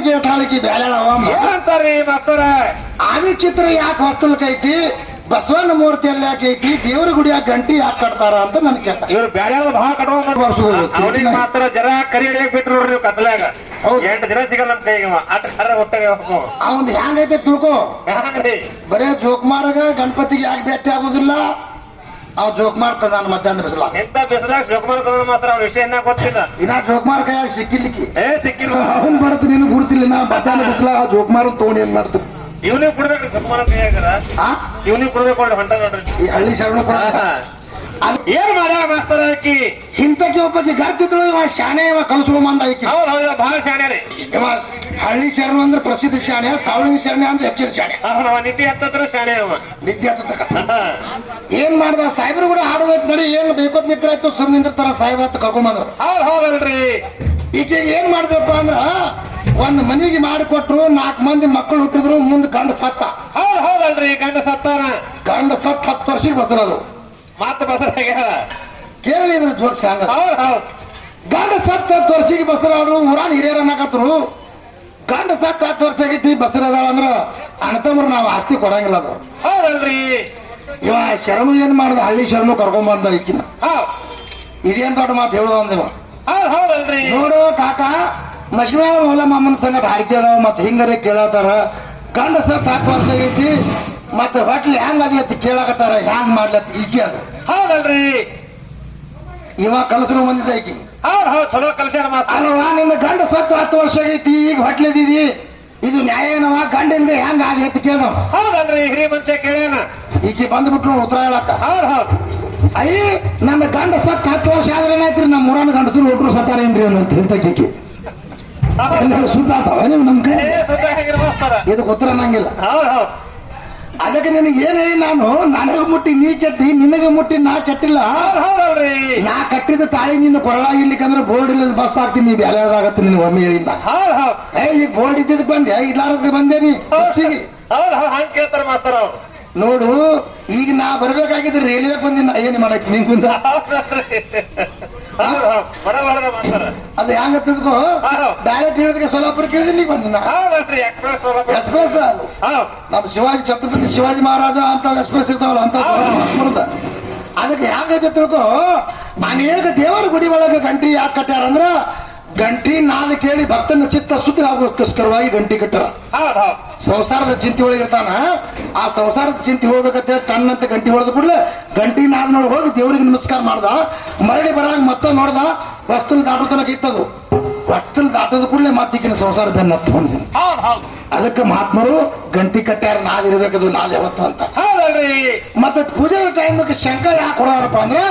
ಏನ್ ಕೇಟಾಳಿಕೆ ಬ್ಯಾಳವಮ್ಮ ಏನಂತಾರಿ ಮಾಸ್ತರ ಆವಿ ಚಿತ್ರ ಯಾಕೆ ಹೊಸ್ತಲ್ಕೈತಿ ಬಸವಣ್ಣ ಮೂರ್ತಿಯಲ್ಲಿ ಯಾಕೆ ಐತಿ ದೇವ್ರ ಗುಡಿಯಾಗ ಗಂಟಿ ಯಾಕೆ ಕಟ್ತಾರ ಅಂತ ನನ್ ಕೇಳ್ತ ಇವ್ರು ಬ್ಯಾಡ ಭಾಳ ಕಟ್ಕೊಂಡ್ ಅವ್ರಿಗೆ ಮಾತ್ರ ಜರ ಕರಿ ಹಿಡಿಯಕ್ ಬಿಟ್ರು ನೋಡ್ರಿ ನೀವು ಕತ್ಲಾಗ 8 ದಿನ ಸಿಗಲ್ಲ ನಮ್ ಕೈಗೆ ಅಟ್ ಕರ ಹೊಟ್ಟೆಗೆ ಅವಂದ್ ಹೆಂಗೈತೆ ತಿಳ್ಕೊ ಹ್ಯಾಂಗ್ರಿ ಬರೇ ಜೋಕುಮಾರ್ಗ ಗಣಪತಿಗೆ ಯಾಕೆ ಭೇಟಿ ಆಗುದಿಲ್ಲ ಅವ್ ಜೋಕುಮಾರ್ ತಂದಾನ ಮಧ್ಯಾಹ್ನ ಬಿಸಿಲ ಎಂತ ಬಿಸಿಲಾಗ ಜೋಕುಮಾರ್ ತಂದ ಮಾತ್ರ ಅವ್ರ ವಿಷಯ ಏನ ಗೊತ್ತಿಲ್ಲ ಇನ್ನ ಜೋಕುಮಾರ್ ಕೈಯಾಗ ಸಿಕ್ಕಿಲಿಕ್ಕಿ ಸಿಕ್ಕಿಲ್ಲ ಅವನ್ ಬಡತ ನೀನು ಗುರುತಿಲ್ಲ ನಾ ಮಧ್ಯಾಹ್ನ ಬಿಸಿಲ ಜೋಕುಮಾರ್ ತಗೊಂಡು ಏನ್ ಮಾಡ್ತೀರಿ ಇವನಿಗೆ ಕೊಡ್ಬೇಕ್ರಿ ಜೋಕುಮಾರ್ ಕೈಯಾಗ ಇವನಿಗೆ ಕೊಡ್ಬೇಕು ನೋಡ್ರಿ ಹೊಂಟ ನೋಡ್ರಿ ಈ ಹಳ್ಳಿ ಶರಣ ಕೂಡ ಏನ್ ಮಾಡ್ಯಾರ ಮಾಸ್ತರ ಆಕಿ ಇಂತಕ್ಕೆ ಒಬ್ಬಕ್ಕೆ ಗರ್ತಿದ್ರು ಇವ ಶಾಣೆ ಇವ ಕಲ್ಸ್ಕೊಂಬಂದ ಆಕಿ ಹೌದು ಬಹಳ ಶಾಣೆ ರೀ ಇವ ಹಳ್ಳಿ ಶರಣ ಅಂದ್ರೆ ಪ್ರಸಿದ್ಧ ಶಾಣೆ ಸಾವಳಿ ಶರಣೆ ಅಂತ ಹೆಚ್ಚಿನ ಶಾಣೆ ನಿದ್ದೆ ಹತ್ತತ್ರ ಶಾಣೆ ಅವ ವಿದ್ಯಾರ್ಥಿ ಏನ್ ಮಾಡ್ದ ಸಾಹೇಬ್ರು ಕೂಡ ಹಾಡೋದೈತ್ ನಡಿ ಏನ್ ಬೇಕೋತ್ ಮಿತ್ರ ಆಯ್ತು ಸುಮ್ ನಿಂದಿರ್ತಾರ ಸಾಹೇಬ್ರ ಹತ್ತು ಕರ್ಕೊಂಬಂದ್ರು ಹೌದಲ್ರಿ ಈಗ ಏನ್ ಮಾಡಿದ್ರಪ್ಪ ಅಂದ್ರ ಒಂದ್ ಮನಿಗೆ ಮಾಡಿಕೊಟ್ರು 4 ಮಂದಿ ಮಕ್ಕಳು ಹುಟ್ಟಿದ್ರು ಮುಂದ್ ಗಂಡ ಸತ್ತ ಹೌದಲ್ರಿ ಗಂಡ ಸತ್ತಾನ ಗಂಡ ಸತ್ 10 ವರ್ಷಕ್ಕೆ ಬಸರದು ಮಾತು ಬಸರ ಕೇಳಿದ್ರು ಜೋಕ್ಸ್ ಹಂಗ ಹೌದ್ ಗಂಡ ಸತ್ 10 ವರ್ಷಕ್ಕೆ ಬಸರಾದ್ರು ಊರಾನ್ ಹಿರಿಯರ ಅನ್ನಕತ್ರು ಗಂಡ ಸತ್ 10 ವರ್ಷ ಆಗೈತಿ ಬಸರದಾಳ ಅಂದ್ರ ಅಣ್ಣತಮ್ರ ನಾವ್ ಆಸ್ತಿ ಕೊಡಂಗಿಲ್ಲ ಅದು ಹೌದಲ್ರಿ ಇವ ಶರಣು ಏನ್ ಮಾಡ್ದ ಹಳ್ಳಿ ಶರಣು ಕರ್ಕೊಂಬಂದ ಈಕಿನ ಇದೇನ್ ದೊಡ್ಡ ಮಾತು ಹೇಳುವ ಅಂದಿವ ಹೌದಲ್ರಿ ನೋಡು ಕಾಕ ಮಶ್ಮೇಳ ಹೊಲ ಮಾಮನ ಸಂಗಟ ಹಾರಿಕೆ ಅದಾವ ಮತ್ ಹಿಂಗರೆ ಕೇಳತ್ತಾರ ಗಂಡ ಸತ್ 10 ವರ್ಷ ಆಗೈತಿ ಮತ್ತ ಹೊಟ್ಲಿ ಹೆಂಗ್ ಅದ ಕೇಳಕತ್ತಾರ ಹ್ಯಾಂಗ್ ಮಾಡ್ಲತ್ ಈಕೆ ಅದು ಹೌದಲ್ರಿ ಇವ ಕಲಸ್ರು ಬಂದಿದ್ದ ಈಕಿ ಹೌದ್ ಚಲೋ ಕಲ್ಸ್ಯಾರ ಮಾತ್ರ ಅಲ್ವಾ ನಿನ್ನ ಗಂಡ ಸತ್ತು 10 ವರ್ಷ ಆಗೈತಿ ಈಗ ಹೊಟ್ಲಿದಿದಿ ಇದು ನ್ಯಾಯ ಏನವ ಗಂಡ ಇಲ್ದೆ ಹೆಂಗ ಆಗಿ ಅಂತ ಕೇಳ್ದವ ಹೌದಲ್ರಿ ಹಿರಿಯ ಮನುಷ್ಯ ಕೇಳ್ಯಾನ ಈಕಿ ಬಂದ್ಬಿಟ್ರು ಉತ್ತರ ಹೇಳಕ್ಕ ಹೌದ್ ಅಯ್ಯ ನನ್ನ ಗಂಡ ಸತ್ 10 ವರ್ಷ ಆದ್ರೆ ಏನಾಯ್ತ್ರಿ ನಮ್ಮ ಮೂರನ್ನ ಗಂಡಸರು ಒಟ್ರು ಸತ್ತಾರೇನ್ರಿ ಅನ್ನೋದು ಇಂತಕ್ಕೆ ಎಲ್ಲರೂ ಸುದ್ದ ಆತಾವ ನೀವು ನಮ್ ಕೈ ಇದಕ್ಕೆ ಉತ್ತರ ಅನ್ನಂಗಿಲ್ಲ ಹೌದ್ ಅದಕ್ಕೆ ನಿನಗೆ ಏನ್ ಹೇಳಿ ನಾನು ನನಗೆ ಮುಟ್ಟಿ ನೀ ಕೆಟ್ಟಿ ನಿನಗೆ ಮುಟ್ಟಿ ನಾ ಕೆಟ್ಟಿಲ್ಲ ಹೌದಲ್ರಿ ನಾ ಕಟ್ಟಿದ ತಾಯಿ ನಿನ್ನ ಕೊರಳಾಗಿರ್ಲಿಕ್ಕಂದ್ರೆ ಬೋರ್ಡ್ ಇಲ್ಲದ ಬಸ್ ಹಾಕ್ತೀನಿ ನೀ ಬ್ಯಾಲಾಗತ್ತೆ ನಿನ್ ಒಮ್ಮೆ ಹೇಳಿಂದ ಈಗ ಬೋರ್ಡ್ ಇದ್ದಿದ್ದಕ್ಕೆ ಬಂದೆ ಇಲ್ಲಾರಕ್ಕೆ ಬಂದೇನಿ ಬಸ್ಸಿಗೆ ಹಂಗ್ ಕೇಳ್ತಾರ ಮಾಸ್ತರ ಅವ್ರು ನೋಡು ಈಗ ನಾ ಬರ್ಬೇಕಾಗಿದ್ರೆ ರೈಲ್ವೆ ಬಂದಿನ ಏನ್ ಮಾಡಕ್ ನಿನ್ ಕುಂದ ಅದು ಹೆಂಗ ತಿಳ್ಕೊ ಡೈರೆಕ್ಟ್ ಹೇಳಿದ್ರೆ ಸೋಲಾಪುರ ಕೇಳಿದ್ರೆ ಬಂದಿನ ಎಕ್ಸ್ಪ್ರೆಸ್ ಅದು ನಮ್ ಶಿವಾಜಿ ಛತ್ರಪತಿ ಶಿವಾಜಿ ಮಹಾರಾಜ ಅಂತ ಎಕ್ಸ್ಪ್ರೆಸ್ ಇರ್ತಾವಲ್ಲ ಅಂತ ಅದಕ್ಕೆ ಹೆಂಗೈತೆ ತಿಳ್ಕೊ ಅನೇಕ ದೇವರ ಗುಡಿ ಒಳಗೆ ಗಂಟಿ ಯಾಕೆ ಕಟ್ಟ್ಯಾರ ಅಂದ್ರ ಗಂಟಿ ನಾದ ಕೇಳಿ ಭಕ್ತನ ಚಿತ್ತ ಶುದ್ಧಿ ಆಗೋಸ್ಕರವಾಗಿ ಗಂಟಿ ಕಟ್ಟಾರ ಸಂಸಾರದ ಚಿಂತೆ ಒಳಗಿರ್ತಾನ ಆ ಸಂಸಾರದ ಚಿಂತೆ ಹೋಗ್ಬೇಕಂತ ಟನ್ ಅಂತ ಗಂಟಿ ಹೊಡೆದ ಕೂಡಲೇ ಗಂಟಿ ನಾದನೊಳಗೆ ಹೋಗಿ ದೇವರಿಗೆ ನಮಸ್ಕಾರ ಮಾಡ್ದ ಮರಳಿ ಬರಾಗ ಮತ್ತೆ ನೋಡ್ದ ವಸ್ತುಲ್ ದಾಟೋ ತನಕ ಇತ್ತದು ವಸ್ತುಲ್ ದಾಟದ ಕೂಡಲೇ ಮಾತಿಕ್ಕಿನ ಸಂಸಾರ ಬೆನ್ನ ಹತ್ತು ಬಂದಿನಿ ಅದಕ್ಕೆ ಮಹಾತ್ಮರು ಗಂಟಿ ಕಟ್ಟ್ಯಾರ ನಾದ್ ಇರ್ಬೇಕದು ನಾದ್ ಯಾವತ್ತು ಅಂತ ಮತ್ತೆ ಪೂಜೆ ಟೈಮ್ ಶಂಕ ಯಾಕೆ ಹೊಡೋರಪ್ಪ ಅಂದ್ರೆ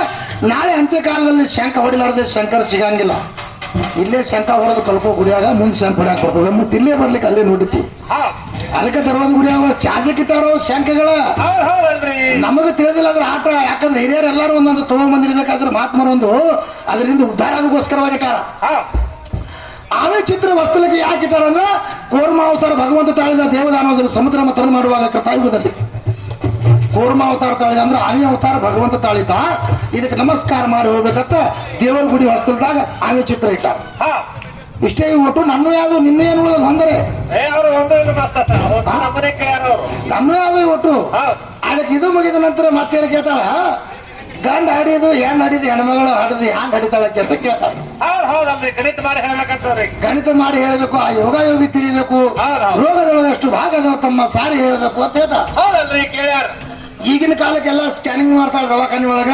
ನಾಳೆ ಅಂತ್ಯಕಾಲದಲ್ಲಿ ಶಂಕ ಹೊಡಿಲಾರ್ದೆ ಶಂಕರ ಸಿಗಂಗಿಲ್ಲ ಇಲ್ಲೇ ಶಂಕ ಹೊಡೆದು ಕಲ್ಕೋ ಗುಡಿಯಾಗ ಮುಂದೆ ಶಂಕ ಹೊಡ್ಯಾಕ ಬರ್ತದೆ ಮತ್ತೆ ಇಲ್ಲೇ ಬರ್ಲಿಕ್ಕೆ ಅಲ್ಲೇ ನೋಡಿತಿ ಅದಕ್ಕೆ ಧರ್ಮದ ಗುಡಿಯಾಗ ಚಾರ್ಜ್ ಇಟ್ಟಾರೋ ಶಂಕಗಳ ನಮಗೆ ತಿಳಿದಿಲ್ಲ ಅದ್ರ ಆಟ ಯಾಕಂದ್ರೆ ಹಿರಿಯರು ಎಲ್ಲಾರು ಒಂದೊಂದು ತೊಗೊಂಡ್ ಬಂದಿರ್ಬೇಕಾದ್ರೆ ಮಹಾತ್ಮರೊಂದು ಅದರಿಂದ ಉದ್ಧಾರ ಆಗೋಸ್ಕರವಾಗಿ ಇಟ್ಟಾರ ಆವೇ ಚಿತ್ರ ವಸ್ತುಲಿಗೆ ಯಾಕೆ ಇಟ್ಟಾರ ಅಂದ್ರೆ ಕೂರ್ಮಾವತಾರ ಭಗವಂತ ತಾಳಿದ ದೇವದಾನೋದ್ರ ಸಮುದ್ರ ಮಂಥನ ಮಾಡುವಾಗ ಕೃತಯುಗದಲ್ಲಿ ಕೂರ್ಮಾವತಾರ ತಾಳಿದ ಅಂದ್ರೆ ಆಮೆ ಅವತಾರ ಭಗವಂತ ತಾಳಿತ ಇದಕ್ಕೆ ನಮಸ್ಕಾರ ಮಾಡಿ ಹೋಗ್ಬೇಕಂತ ದೇವರ ಗುಡಿ ಹೊಸ್ತಲ್ದಾಗ ಆಮೆ ಚಿತ್ರ ಇಟ್ಟಾರ ಇಷ್ಟೇ ಒಟ್ಟು ನನ್ನ ಯಾವ್ದು ನಿನ್ನ ಏನು ಉಳಿದ ಒಂದರೆ ನನ್ನ ಯಾವ್ದು ಒಟ್ಟು ಅದಕ್ಕೆ ಇದು ಮುಗಿದ ನಂತರ ಮತ್ತೇನು ಕೇಳ್ತಾಳ ಗಂಡ ಹಾಡಿದು ಹೆಣ್ಣು ಹಾಡಿದು ಹೆಣ್ಮಗಳು ಹಾಡಿದು ಹ್ಯಾಂಗ ಹಡಿತಾಳಕ್ಕೆ ಅಂತ ಕೇಳ್ತಾಳ ಗಣಿತ ಮಾಡಿ ಹೇಳಬೇಕು ಆ ಯೋಗ ಯೋಗಿ ತಿಳಿಬೇಕು ರೋಗದೊಳಗಷ್ಟು ಭಾಗದ ತಮ್ಮ ಸಾರಿ ಹೇಳಬೇಕು ಅಂತ ಹೇಳ್ತಾಳ ಈಗಿನ ಕಾಲಕ್ಕೆಲ್ಲ ಸ್ಕ್ಯಾನಿಂಗ್ ಮಾಡ್ತಾರ ದವಾಖಾನೆ ಒಳಗ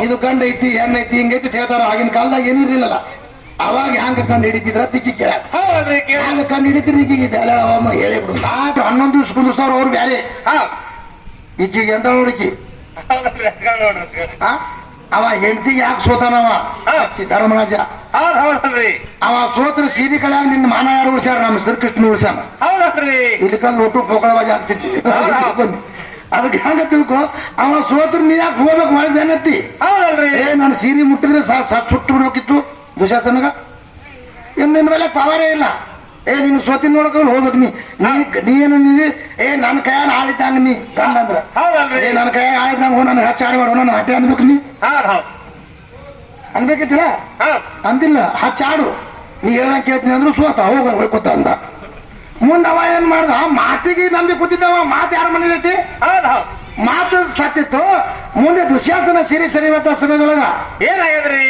ಇದು ಗಂಡ ಐತಿ ಹೆಣ್ಣು ಐತಿ ಹಿಂಗೈತಿ ಹೇಳ್ತಾರ ಆಗಿನ ಕಾಲದಾಗ ಏನಿರ್ಲಿಲ್ಲ ಅವಾಗ ಹ್ಯಾಂಗ ಕಂಡು ಹಿಡಿತಿದ್ರ ತಿಕ್ಕಿ ಕೇಳ ಹ್ಯಾಂಗ ಕಂಡು ಹಿಡಿತಿರಿ ಈಗೀಗ ಬೇಲೆ ಹೇಳಿಬಿಡು 11 ದಿವ್ಸ ಕುಂದ್ರಸ್ತಾರ ಅವ್ರು ಬ್ಯಾರೆ ಈಗೀಗ ಎಂತ ನೋಡಿಕಿ ಅವ ಹೆಂಡತಿಗೆ ಯಾಕೆ ಸೋತಾನವ ಧರ್ಮರಾಜ ಅವ ಸೋತ್ರ ಸೀರೆ ಕಳ್ಯಾಗ ನಿನ್ನ ಮಾನ ಯಾರು ಉಳಿಸ್ಯಾರ ನಮ್ಮ ಶ್ರೀಕೃಷ್ಣ ಉಳಿಸ್ಯಾನ ಇಲ್ಲಿಕಂದ್ರೆ ಒಟ್ಟು ಪೋಕಳವಾಗಿ ಆಗ್ತಿದ್ವಿ ಅದಕ್ಕೆ ಹಂಗ ತಿಳ್ಕೊ ಅವ ಸೋತ್ರ ನೀ ಯಾಕೆ ಹೋಗ್ಬೇಕು ಮಾಡಿ ಬೆನ್ನತ್ತಿ ನಾನು ಸೀರೆ ಮುಟ್ಟಿದ್ರೆ ಸತ್ ಸುಟ್ಟು ಬಿಡ್ಬೇಕಿತ್ತು ದುಶಾಸನಗ ನಿನ್ನ ಮೇಲೆ ಪವರೇ ಇಲ್ಲ ನಿನ್ನ ಸೋತಿನ ನೋಡಕ ಹೋಗ್ಬೇಕು ನೀ ಏನಂದಿದಿ ನನ್ನ ಕೈಯಾಗ ಆಳಿದ್ದಂಗ ನೀ ಗಂಡ ಅಂದ್ರ ನನ್ನ ಕೈಯಾಗ ಆಳಿದ್ದಂಗ ನನ್ನ ಹಚ್ಚಾಡಿ ಮಾಡೋ ನನ್ನ ಹಟ್ಟೆ ಅನ್ಬೇಕು ನೀ ಅನ್ಬೇಕಿತ್ತಿಲ್ಲ ಅಂದಿಲ್ಲ ಹಚ್ಚಾಡು ನೀ ಹೇಳ್ದಂಗೆ ಕೇಳ್ತೀನಿ ಅಂದ್ರು ಸೋತ ಹೋಗ್ಕೊತ ಅಂದ ಮುಂದ ಅವ ಏನ್ ಮಾಡ್ದ ಮಾತಿಗೆ ನಂಬಿ ಕೂತಿದ್ದವ ಮಾತು ಯಾರ ಮನೇದೈತಿ ಹೌದು ಮಾತು ಸತ್ತಿತ್ತು ಮುಂದೆ ದುಶ್ಯಾಸನ ಸಿರಿ ಸರಿವತ್ತ ಸಮಯದೊಳಗ ಏನಾಗ್ಯದ್ರಿ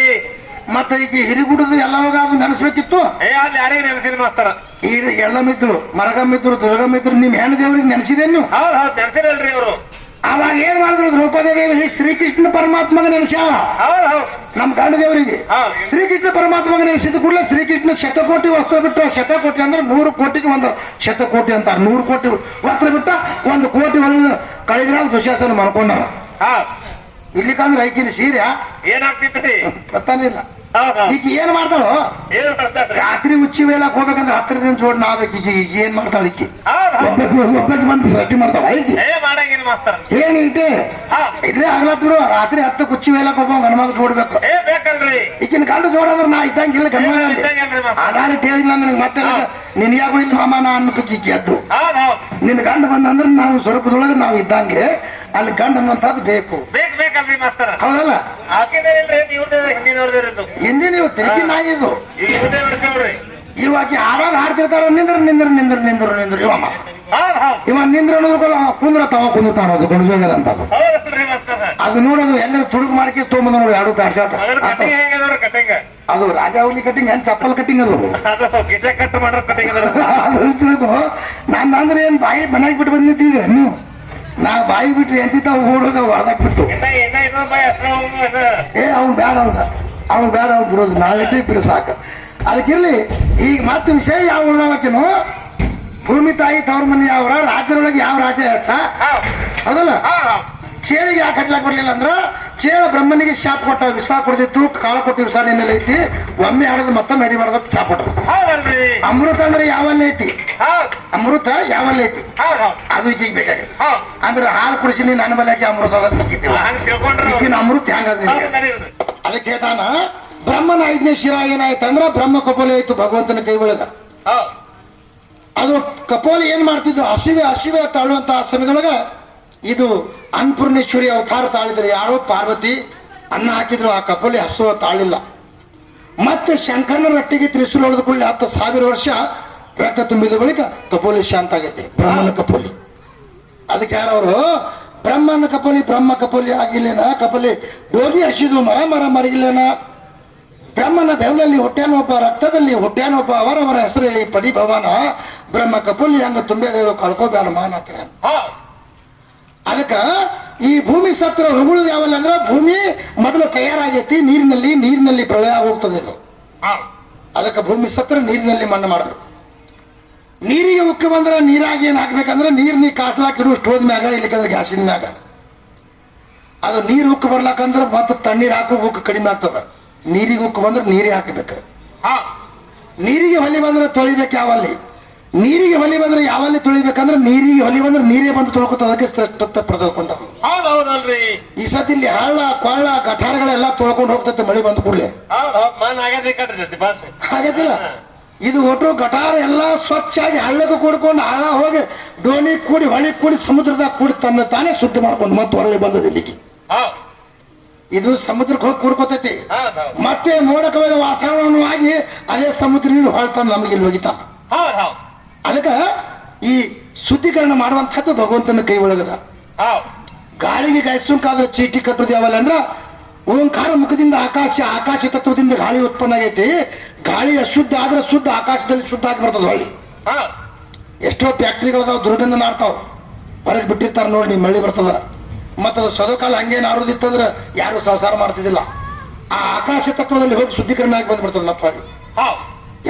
ಮತ್ತೆ ಈಗ ಹಿರಿಗುಡದು ಎಲ್ಲವಾಗ ಅದು ನೆನೆಸ್ಬೇಕಿತ್ತು ಅಲ್ಲಿ ಯಾರಿಗೆ ನೆನೆಸಿದ ಮಾಸ್ತರ ಈಗ ಎಳ್ಳಮಿದ್ರು ಮರಗಮ್ಮಿದ್ರು ದುರ್ಗಮ್ಮಿದ್ರು ನಿಮ್ ಹೆಣ್ಣು ದೇವ್ರಿಗೆ ನೆನೆಸಿದೆ ನೀವು ಹೌದು ನೆನೆಸಿರಲ್ರಿ ಅವರು ಅವಾಗ ಏನ್ ಮಾಡಿದ್ರು ದ್ರೌಪದಿ ದೇವಿ ಶ್ರೀಕೃಷ್ಣ ಪರಮಾತ್ಮಗ ನೆನೆಸ್ಯಾಳ ಹೌದು ನಮ್ ಗಂಡ ದೇವರಿಗೆ ಶ್ರೀಕೃಷ್ಣ ಪರಮಾತ್ಮಗ ನೆನೆಸಿದ ಕೂಡಲೇ ಶ್ರೀಕೃಷ್ಣ ಶತಕೋಟಿ ವಸ್ತ್ರ ಬಿಟ್ಟು ಶತಕೋಟಿ ಅಂದ್ರೆ 100 ಕೋಟಿಗೆ ಒಂದು ಶತಕೋಟಿ ಅಂತಾರೆ 100 ಕೋಟಿ ವಸ್ತ್ರ ಬಿಟ್ಟ 1 ಕೋಟಿ ಒಳಗೆ ಕಳೆದ್ರಾಗ ದುಶ್ಯಾಸನ ಮಾಡ್ಕೊಂಡಾರ ಇಲ್ಲಿಕಂದ್ರೆ ಐಕಿನ ಸೀರೆ ಏನಾಗ್ತಿತ್ರಿ ಗೊತ್ತಾನಿಲ್ಲ ಈಗ ಏನ್ ಮಾಡ್ತಾರೋ ರಾತ್ರಿ ಉಚ್ಚಿ ವೇಲಕ್ ಹೋಗ್ಬೇಕಂದ್ರೆ 10 ದಿನ ಜೋಡ್ ನಾವೇಕ್ ಈಗ ಏನ್ ಮಾಡ್ತಾಳ ಈಕಿ ಒಬ್ಬಕ್ಕೆ ಬಂದು ಸೃಷ್ಟಿ ಮಾಡ್ತಾಳ ಐಕಿ ಮಾಡಂಗಿಲ್ಲ ಮಾಸ್ತರ ಏನ್ ಇಟ್ಟೆ ಇಲ್ಲೇ ಆಗ್ಲತ್ತಿರು ರಾತ್ರಿ 10 ಉಚ್ಚಿ ವೇಲಕ್ ಹೋಗೋ ಗಣಮಗ ಜೋಡ್ಬೇಕು ಬೇಕಲ್ರಿ ಈಗಿನ ಗಂಡು ಜೋಡಂದ್ರ ನಾ ಇದ್ದಂಗಿಲ್ಲ ಗಣಮಗ ಆಧಾರಿಟ್ ಹೇಳಿಲ್ಲ ನನಗೆ ಮತ್ತೆ ನಿನ್ಯಾಗೋ ಇಲ್ಲಿ ಮಾಮ ನಾ ಅನ್ಬೇಕು ಈಕಿ ಅದ್ದು ನಿನ್ ಗಂಡ ಬಂದಂದ್ರೆ ನಾವು ಸ್ವರೂಪದೊಳಗೆ ನಾವು ಇದ್ದಂಗೆ ಅಲ್ಲಿ ಗಂಡ ಅನ್ನುವಂಥದ್ದು ಬೇಕು ಬೇಕಲ್ರಿ ಮಾಸ್ತರ ಹೌದಲ್ಲ ಹಿಂದಿನ ನೀವು ತಿರುಗಿ ನಾಯಿ ಇದು ಇವಾಗ ಹಾಡಾಗ ಹಾಡ್ತಿರ್ತಾರ ನಿಂದ್ರ ನಿಂದ್ರ ನಿಂದ್ರ ನಿಂದ್ರ ನಿಂದ್ರ ಇವ ನಿಂದ್ರ ಅನ್ನೋದು ಕುಂದ್ರ ತವ ಕುಂದಿರ್ತಾರ ಅನ್ನೋದು ಗುಣಜೋಗ್ಯದ ಅಂತ ಅದು ನೋಡೋದು ಎಲ್ಲರೂ ತುಡುಗು ಮಾಡ್ಕಿ ತೊಗೊಂಬಂದ ನೋಡಿ 2 ಪ್ಯಾಟ್ ಶರ್ಟ್ ಅದು ರಾಜಾವಲಿ ಕಟಿಂಗ್ ಏನ್ ಚಪ್ಪಲ್ ಕಟಿಂಗ್ ಅದು ಕಟ್ ಮಾಡ್ರ ಕಟಿಂಗ್ ತಿಳ್ಕೊ ನಾನು ಅಂದ್ರೆ ಏನ್ ಬಾಯಿ ಮನೆಯಾಗ ಬಿಟ್ಟು ಬಂದ್ ನಿಂತಿದ್ರೆ ನೀವು ನಾ ಬಾಯಿ ಬಿಟ್ರಿ ಎಂತಿತ್ತ ಓಡೋಗ ಹೊರದಾಕ್ ಬಿಟ್ಟು ಅವ್ನು ಬೇಡ ಅವ್ನು ಬೇಡ ಅವ್ನು ಬಿಡೋದು ನಾವಿಟ್ಟೆ ಬಿಡು ಸಾಕು ಅದಕ್ಕಿರ್ಲಿ ಈಗ ಮತ್ತೆ ವಿಷಯ ಯಾವ ಉಳ್ದಾವಕ್ಕೇನು ಭೂಮಿ ತಾಯಿ ತವ್ರ ಮನೆ ಯಾವ್ರ ರಾಜ್ಯದೊಳಗೆ ಯಾವ ರಾಜ್ಯ ಹೆಚ್ಚ ಹೌದಲ್ಲ ಚೇಳಿಗೆ ಯಾಕೆ ಕಟ್ಲಾಕ್ ಬರ್ಲಿಲ್ಲ ಅಂದ್ರ ಚೇಳ ಬ್ರಹ್ಮನಿಗೆ ಶಾಪ್ ಕೊಟ್ಟ ವಿಷ ಕೊಡ್ದಿತ್ತು ಕಾಳ ಕೊಟ್ಟು ವಿಷ ನಿನ್ನೆಲ್ಲ ಐತಿ ಒಮ್ಮೆ ಆಡೋದು ಮತ್ತೊಮ್ಮೆ ಅಡಿ ಮಾಡದ ಚಾಪ್ ಕೊಟ್ಟ ಅಮೃತ ಅಂದ್ರೆ ಯಾವಲ್ಲಿ ಐತಿ ಅಮೃತ ಯಾವಲ್ಲಿ ಐತಿ ಅದು ಈಗ ಬೇಕಾಗಿದೆ ಅಂದ್ರೆ ಹಾಲು ಕುಡಿಸಿ ನೀನ್ ನನ್ನ ಬಲಕ್ಕೆ ಅಮೃತ ಈಗಿನ ಅಮೃತ ಹೆಂಗ ಅದಕ್ಕೆ ತಾನ ಬ್ರಹ್ಮನ 5ನೇ ಶಿರ ಏನಾಯ್ತಂದ್ರ ಬ್ರಹ್ಮ ಕಪೋಲಿ ಆಯ್ತು ಭಗವಂತನ ಕೈ ಒಳಗ ಅದು ಕಪೋಲಿ ಏನ್ ಮಾಡ್ತಿದ್ದು ಹಸಿವೆ ತಾಳುವಂತ ಸಮಯದೊಳಗ ಇದು ಅನ್ನಪೂರ್ಣೇಶ್ವರಿ ಅವತಾರ ತಾಳಿದ್ರು ಯಾರೋ ಪಾರ್ವತಿ ಅನ್ನ ಹಾಕಿದ್ರು ಆ ಕಪೋಲಿ ಹಸುವ ತಾಳಿಲ್ಲ ಮತ್ತೆ ಶಂಕರನ ರಟ್ಟಿಗೆ ತ್ರಿಶೂಲ ಹೊಡೆದುಕೊಳ್ಳಿ 10,000 ವರ್ಷ ರಕ್ತ ತುಂಬಿದ ಬಳಿಕ ಕಪೋಲಿ ಶಾಂತ ಆಗೈತೆ ಬ್ರಹ್ಮನ ಕಪೋಲಿ ಅದಕ್ಕೆ ಯಾರವರು ಬ್ರಹ್ಮನ ಕಪೋಲಿ ಬ್ರಹ್ಮ ಕಪೋಲಿ ಆಗಿಲ್ಲೇನ ಕಪೋಲಿ ಡೋಗಿ ಹಸಿದು ಮರ ಮರಗಿಲ್ಲೇನ ಬ್ರಹ್ಮನ ಬೆವಲಲ್ಲಿ ಹೊಟ್ಟ್ಯಾನೊಬ್ಬ ರಕ್ತದಲ್ಲಿ ಹೊಟ್ಟ್ಯಾನೊಬ್ಬ ಅವರವರ ಹೆಸರು ಹೇಳಿ ಪಡಿ ಭವನ ಬ್ರಹ್ಮ ಕಪೋಲಿ ಹಂಗ ತುಂಬೇದ ಹೇಳು ಕಳ್ಕೋಬೇಡ ಮಾನತ್ರ ಅದಕ್ಕ ಈ ಭೂಮಿ ಸತ್ರ ಹೊಗಳು ಯಾವಲ್ಲ ಅಂದ್ರ ಭೂಮಿ ಮೊದಲು ತಯಾರಾಗೈತಿ ನೀರಿನಲ್ಲಿ ಪ್ರಳಯ ಹೋಗ್ತದೆ ಇದು ಅದಕ್ಕೆ ಭೂಮಿ ಸತ್ರ ನೀರಿನಲ್ಲಿ ಮಣ್ಣು ಮಾಡಬೇಕು ನೀರಿಗೆ ಉಕ್ಕ ಬಂದ್ರೆ ನೀರಾಗಿ ಏನ್ ಹಾಕ್ಬೇಕಂದ್ರೆ ನೀರ್ ಕಾಸ್ಲಾಕ್ ಇಡು ಸ್ಟೋವ್ ಮ್ಯಾಗ ಇಲ್ಲಿಕಂದ್ರೆ ಗ್ಯಾಸಿನ ಮ್ಯಾಗ ಅದು ನೀರು ಉಕ್ಕ ಬರ್ಲಾಕಂದ್ರೆ ಮತ್ತೆ ತಣ್ಣೀರ್ ಹಾಕೋ ಉಕ್ಕ ಕಡಿಮೆ ಆಗ್ತದ ನೀರಿಗೆ ಉಕ್ಕ ಬಂದ್ರೆ ನೀರೇ ಹಾಕಬೇಕು ನೀರಿಗೆ ಹೊಲಿ ಬಂದ್ರೆ ತೊಳಿಬೇಕು ಯಾವಲ್ಲಿ ನೀರಿಗೆ ಹೊಲಿ ಬಂದ್ರೆ ಯಾವಲ್ಲಿ ತೊಳಿಬೇಕಂದ್ರೆ ನೀರಿಗೆ ಹೊಲಿ ಬಂದ್ರೆ ನೀರೇ ಬಂದು ತೊಳ್ಕೊತ ಅದಕ್ಕೆ ಪಡೆದುಕೊಂಡ ಈ ಸತಿ ಇಲ್ಲಿ ಹಳ್ಳ ಕೊಳ್ಳ ಗಠಾರಗಳೆಲ್ಲ ತೊಳ್ಕೊಂಡು ಹೋಗ್ತೈತೆ ಮಳೆ ಬಂದ ಕೂಡಲೇ ಹಾಗೈತಿಲ್ಲ ಇದು ಒಟ್ಟು ಗಟಾರ ಎಲ್ಲ ಸ್ವಚ್ಛಾಗಿ ಹಳ್ಳಕ್ಕೆ ಕೂಡ್ಕೊಂಡು ಹಳ್ಳ ಹೋಗಿ ಡೋಣಿ ಕೂಡಿ ಹೊಳಿ ಕೂಡಿ ಸಮುದ್ರದಾಗ ಕೂಡಿ ತನ್ನ ತಾನೇ ಶುದ್ಧ ಮಾಡ್ಕೊಂಡು ಮತ್ತೆ ಹೊರಳಿ ಬಂದದ ಇಲ್ಲಿಗೆ ಇದು ಸಮುದ್ರಕ್ಕೆ ಹೋಗಿ ಕೂಡ್ಕೋತೈತಿ ಮತ್ತೆ ಮೋಡಕವಾದ ವಾತಾವರಣವಾಗಿ ಅದೇ ಸಮುದ್ರ ನೀರು ಹೊಳ್ತಾನೆ ನಮಗೆ ಇಲ್ಲಿ ಹೋಗಿತಾನ ಅದಕ್ಕೆ ಈ ಶುದ್ಧೀಕರಣ ಮಾಡುವಂಥದ್ದು ಭಗವಂತನ ಕೈ ಒಳಗದ ಗಾಳಿಗೆ ಗಾಯಸುಂಕಾದ್ರೆ ಚೀಟಿ ಕಟ್ಟುದು ಯಾವಲ್ಲ ಅಂದ್ರ ಓಂಕಾರ ಮುಖದಿಂದ ಆಕಾಶ ತತ್ವದಿಂದ ಗಾಳಿ ಉತ್ಪನ್ನ ಆಗೈತಿ ಗಾಳಿ ಅಶುದ್ಧ ಆದ್ರೆ ಶುದ್ಧ ಆಕಾಶದಲ್ಲಿ ಶುದ್ಧ ಆಗಿ ಬರ್ತದ ಹೊಳ್ಳಿ ಎಷ್ಟೋ ಫ್ಯಾಕ್ಟ್ರಿಗಳದಾವ ದುರ್ಗಂಧ ನಾಡ್ತಾವ ಹೊರಗೆ ಬಿಟ್ಟಿರ್ತಾರ ನೋಡಿ ಮಳೆ ಬರ್ತದ ಮತ್ತದು ಸದಕಾಲ ಹಂಗೇನು ಆರೋದಿತ್ತಂದ್ರೆ ಯಾರು ಸಂಸಾರ ಮಾಡ್ತಿದ್ದಿಲ್ಲ ಆ ಆಕಾಶ ತತ್ವದಲ್ಲಿ ಹೋಗಿ ಶುದ್ಧೀಕರಣ ಆಗಿ ಬಂದ್ಬಿಡ್ತದ ನಪ್ಪಾಗಿ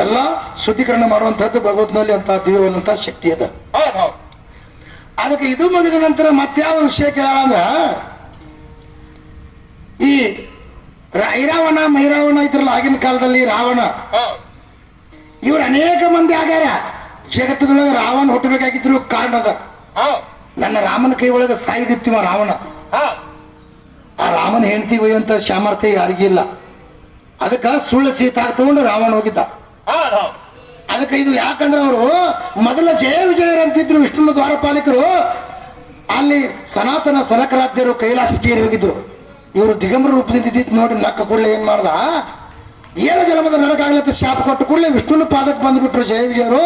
ಎಲ್ಲ ಶುದ್ಧೀಕರಣ ಮಾಡುವಂತಹದ್ದು ಭಗವತ್ನಲ್ಲಿ ಅಂತ ದಿವ್ಯವಾದಂತಹ ಶಕ್ತಿ ಅದ ಅದಕ್ಕೆ ಇದು ಮುಗಿದ ನಂತರ ಮತ್ಯಾವ ವಿಷಯ ಕೇಳ ಅಂದ್ರ ಈ ಐರಾವಣ ಮೈರಾವಣ ಇದ್ರಲ್ಲ ಆಗಿನ ಕಾಲದಲ್ಲಿ ರಾವಣ ಇವ್ರು ಅನೇಕ ಮಂದಿ ಆಗ್ಯಾರ ಜಗತ್ತದೊಳಗೆ ರಾವಣ ಹುಟ್ಟಬೇಕಾಗಿದ್ರು ಕಾರಣ ಅದ ನನ್ನ ರಾಮನ ಕೈ ಒಳಗೆ ಸಾಯ್ದಿತ್ತಿವ ರಾವಣ ಆ ರಾಮನ ಹೆಂಡತಿ ಒಯ್ಯುವಂತ ಸಾಮರ್ಥ್ಯ ಯಾರಿಗಿಲ್ಲ ಅದಕ್ಕೆ ಸುಳ್ಳು ಸೀತಾಗ ತಗೊಂಡು ರಾವಣ ಹೋಗಿದ್ದ ಅದಕ್ಕೆ ಇದು ಯಾಕಂದ್ರೆ ಅವರು ಮೊದಲ ಜಯ ವಿಜಯರಂತಿದ್ರು ವಿಷ್ಣುನ ದ್ವಾರಪಾಲಿಕರು ಅಲ್ಲಿ ಸನಾತನ ಸನಕರಾಧ್ಯರು ಕೈಲಾಸಕೇರಿ ಹೋಗಿದ್ರು ಇವರು ದಿಗಂಬರ ರೂಪದಿಂದ ಇದ್ದಿದ್ದು ನೋಡಿ ನಕ್ಕ ಕೂಡಲೇ ಏನ್ ಮಾಡ್ದ 7 ಜನ್ಮದ ನರಕಾಗ್ಲತ್ತ ಶಾಪ ಕೊಟ್ಟು ಕೂಡಲೇ ವಿಷ್ಣುನ ಪಾದಕ್ಕೆ ಬಂದ್ಬಿಟ್ರು ಜಯ ವಿಜಯರು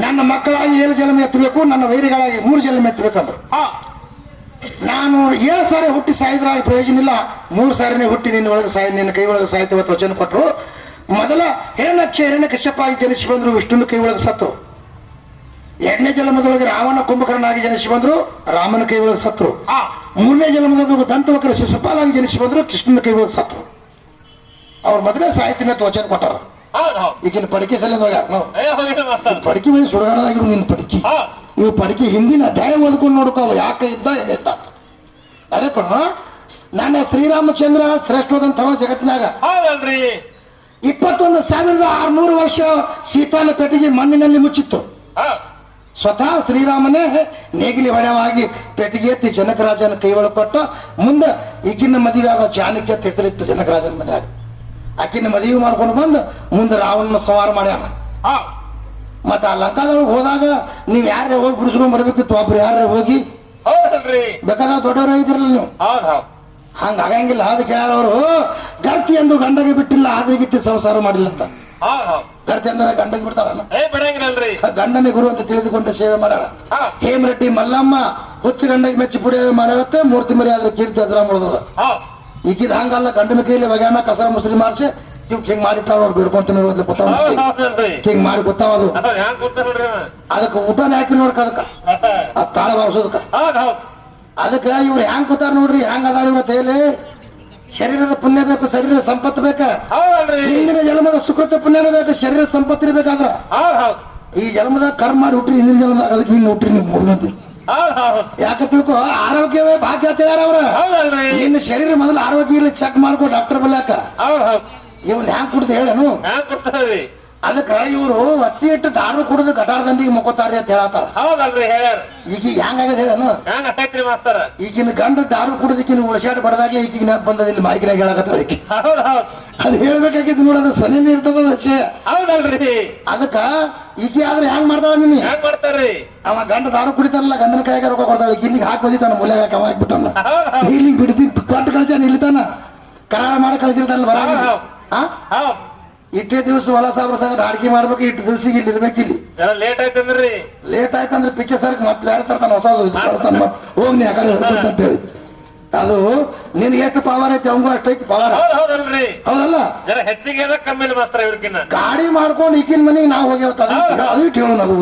ನನ್ನ ಮಕ್ಕಳಾಗಿ 7 ಜನ್ಮ ಎತ್ತಬೇಕು, ನನ್ನ ವೈರಿಗಳಾಗಿ 3 ಜನ್ಮ ಎತ್ತಬೇಕಂದ್ರು. ನಾನು 7 ಸಾರಿ ಹುಟ್ಟಿ ಸಾಯಿದ್ರಾಗಿ ಪ್ರಯೋಜನ ಇಲ್ಲ, 3 ಸಾರಿನೇ ಹುಟ್ಟಿ ನಿನ್ನ ಕೈ ಒಳಗೆ ಸಾಯ್ತೇವೆ ಅಂತ ವಚನ ಕೊಟ್ಟರು. ಮೊದಲ ಹಿರಣ್ಯ ಕಶ್ಯಪ ಆಗಿ ಜನಿಸಿ ಬಂದ್ರು, ವಿಷ್ಣುನ ಕೈ ಒಳಗೆ ಸತ್ರು. 2ನೇ ಜನ್ಮದೊಳಗೆ ರಾವಣ ಕುಂಭಕರ್ಣನಾಗಿ ಜನಿಸಿ ಬಂದ್ರು, ರಾಮನ ಕೈ ಒಳಗೆ ಸತ್ರು. 3ನೇ ಜನ್ಮದೊಳಗೆ ದಂತವಕ್ರ ಶಿಶುಪಾಲಾಗಿ ಜನಿಸಿ ಬಂದ್ರು, ಕೃಷ್ಣನ ಕೈ ಒಳಗೆ ಸತ್ರು. ಅವ್ರ ಮೊದಲೇ ಸಾಯ್ತೀನಿ ಅಂತ ವಚನ ಕೊಟ್ಟಾರ. ಈಗಿನ ಪಡಿಕೆ ಸಲಿಂದ ಹೋಗ್ಯಾರ ನಾವು ಪಡಿಕೆ ಬೈ ಸುಡಗಾಡದಾಗಿರು ನಿನ್ನ ಪಡಿಕೆ. ಇವು ಪಡಿಕೆ ಹಿಂದಿನ ಅಧ್ಯಾಯ ಓದ್ಕೊಂಡು ನೋಡ್ಕೋ ಯಾಕೆ ಇದ್ದ ಏನಿದ್ದ. ಅದಕ್ಕ ನನ್ನ ಶ್ರೀರಾಮಚಂದ್ರ ಶ್ರೇಷ್ಠವಾದಂಥವ ಜಗತ್ತಿನಾಗ 21,600 ವರ್ಷ ಸೀತಾನ ಪೆಟ್ಟಿಗೆ ಮಣ್ಣಿನಲ್ಲಿ ಮುಚ್ಚಿತ್ತು. ಸ್ವತಃ ಶ್ರೀರಾಮನೇ ನೇಗಿಲಿ ಹೊಡೆವಾಗಿ ಪೆಟ್ಟಿಗೆ ಎತ್ತಿ ಜನಕರಾಜನ ಕೈ ಒಳಗೆ ಕೊಟ್ಟ. ಮುಂದೆ ಈಗಿನ ಮದುವೆ ಆದ ಜಾನಕಿ ಅಂತ ಹೆಸರಿತ್ತು ಜನಕರಾಜನ ಮನೆಯಾಗ. ಆಕಿನ ಮದುವೆ ಮಾಡ್ಕೊಂಡು ಬಂದು ಮುಂದೆ ರಾವಣನ ಸಂಹಾರ ಮಾಡ್ಯಾನ. ಮತ್ತ ಆ ಲಂಕಾದೊಳಗೆ ಹೋದಾಗ ನೀವ್ ಯಾರೇ ಹೋಗಿ ಬಿಡಿಸ್ಕೊಂಡ್ ಬರ್ಬೇಕಿತ್ತು, ಒಬ್ರು ಯಾರೇ ಹೋಗಿ ಬೇಕಾದ ದೊಡ್ಡವರು ಇದ್ರಲ್ಲ ನೀವು. ಹಂಗ ಆಗಂಗಿಲ್ಲ. ಅದಕ್ಕೆ ಯಾರವರು ಗರ್ತಿ ಎಂದು ಗಂಡಗೆ ಬಿಟ್ಟಿಲ್ಲ, ಆದ್ರಿಗಿತ್ತಿ ಸಂಸಾರ ಮಾಡಿಲ್ಲ ಅಂತ. ಗರ್ತಿ ಅಂದ್ರೆ ಗಂಡಗೆ ಬಿಡ್ತಾರಲ್ಲ, ಗಂಡನೇ ಗುರು ಅಂತ ತಿಳಿದುಕೊಂಡು ಸೇವೆ ಮಾಡ್ಯಾರ. ಹೇಮರೆಡ್ಡಿ ಮಲ್ಲಮ್ಮ ಹುಚ್ಚ ಗಂಡಗೆ ಮೆಚ್ಚಿ ಪುಡಿ ಮಾಡತ್ತೆ, ಮೂರ್ತಿ ಮರಿ ಆದ್ರೆ ಕೀರ್ತಿ ಹಜರ ಮಾಡೋದ. ಈಗಿದ ಹಂಗಲ್ಲ, ಗಂಡನ ಕೈಲಿ ಒಗ್ಯಾಣ ಕಸರ ಮುಸ್ರಿ ಮಾಡಿಸಿ ಹಿಂಗ್ ಮಾಡಿಟ್ಟಾವ ಅವ್ರು ಬಿಡ್ಕೊಂತೀನಿ ಹಿಂಗ್ ಮಾಡಿ ಗೊತ್ತಾವ. ಅದು ಅದಕ್ಕೆ ಊಟನ ಹಾಕಿ ನೋಡ್ಕ, ಅದಕ್ಕ ತಾಳ ಬಾರಿಸೋದಕ್ಕ. ಅದಕ್ಕ ಇವ್ರು ಹೆಂಗ್ ಕೂತಾರ ನೋಡ್ರಿ, ಹೆಂಗ್ ಅದಾರ ಇವ್ರ ತೇಲಿ. ಶರೀರದ ಪುಣ್ಯ ಬೇಕು, ಶರೀರದ ಸಂಪತ್ತು ಬೇಕ. ಹಿಂದಿನ ಜನ್ಮದ ಸುಕೃತ ಪುಣ್ಯನ ಬೇಕು, ಶರೀರ ಸಂಪತ್ತು ಇರ್ಬೇಕಾದ್ರ. ಈ ಜನ್ಮದಾಗ ಕರ್ಮ ಮಾಡಿ ಹುಟ್ರಿ, ಹಿಂದಿನ ಜನ್ಮದಾಗ ಅದಕ್ಕೆ ಹಿಂಗ್ ಹುಟ್ರಿ ನೀವು 3 ಮಂದಿ. ಯಾಕೆ ತಿಳ್ಕೊ, ಆರೋಗ್ಯವೇ ಭಾಗ್ಯ ಅಂತ ಹೇಳ್ಯಾರ ಅವ್ರ. ನಿನ್ನ ಶರೀರ ಮೊದಲು ಆರೋಗ್ಯ ಇರ್ಲಿ ಚೆಕ್ ಮಾಡ್ಕೊ ಡಾಕ್ಟರ್ ಬಲ್ಯಾಕ. ಇವ್ನ ಹ್ಯಾಂಗ್ ಕುಡ್ದು ಹೇಳನು. ಅದಕ್ಕ ಇವ್ರು ಅತ್ತಿ ಇಟ್ಟು ದಾರು ಕುಡಿದು ಗಟಾರ ದಂಡಿಗೆ ಮುಕ್ಕೋತಾರ್ರಿ ಅಂತ ಹೇಳತ್ತಾರ. ಈಗ ಹೆಂಗಾಗದ ಹೇಳನು. ಈಗಿನ ಗಂಡ ದಾರು ಕುಡಿದಕ್ಕಿನ ಉಳಸಾಡ್ ಬಡದಾಗೆ ಈಗಿನ ನೆನಪು ಬಂದದ ಇಲ್ಲಿ ಮಾಹಿತಿನಾಗ ಹೇಳಕತ್ತಾರ. ಅದು ಹೇಳ್ಬೇಕಾಗಿದ್ದು ನೋಡೋದು ಸನಿನೇ ಇರ್ತದ ವಿಷಯ. ಅದಕ್ಕ ಈಗ ಆದ್ರೆ ಹೆಂಗ್ ಮಾಡ್ತಾಳ ನೀನು. ಅವ ಗಂಡ ದಾರು ಕುಡಿತಾನಲ್ಲ, ಗಂಡನ ಕೈಯಾಗ ರೊಕ್ಕ ಕೊಡ್ತಾಳ. ಇಲ್ಲಿಗೆ ಹಾಕಿ ಹೋದಿತಾನ, ಮೂಲೆಗೆ ಹಾಕಿ ಅವ ಹಾಕ್ಬಿಟ್ಟಲ್ಲ. ಇಲ್ಲಿಗೆ ಬಿಡ್ತೀನಿ ಕೊಟ್ಟು ಕಳ್ಸಾನ, ಇಲ್ಲಿತಾನ ಕರಾರ ಮಾಡಿ ಕಳ್ಸಿರ್ತಾನಲ್ಲ ಬರ. ಇಟ್ಟೇ ದಿವಸ ಹೊಲ ಸಾಬ್ರ ಸಂಗಟ ಅಡಿಕೆ ಮಾಡ್ಬೇಕು, ಇಟ್ಟು ದಿವ್ಸಿಗೆ ಇಲ್ಲಿ ಇರ್ಬೇಕು. ಇಲ್ಲಿ ಲೇಟ್ ಆಯ್ತಂದ್ರೆ ಪಿಕ್ಚರ್ ಸರ್ಕ್ ಮತ್ತೆ ಬೇರೆ ತರ್ತಾನ, ಹೊಸದು ಹೋಗಿ ನೀ ಆ ಕಡೆ ಅಂತ ಹೇಳಿ. ಅದು ನಿನ್ ಎಷ್ಟು ಪವರ್ ಐತಿ ಅವಂಗೂ ಅಷ್ಟೈತಿ ಪವರ್. ಹೌದಲ್ಲ, ಹೆಚ್ಚಿಗೆ ಕಮ್ಮಿ ಮಾತ್ರ. ಗಾಡಿ ಮಾಡ್ಕೊಂಡು ಈಗಿನ ಮನೆಗೆ ನಾವು ಹೋಗ್ಯಾವ ಅದು ಇಟ್ಟು ಹೇಳೋಣ. ಅದು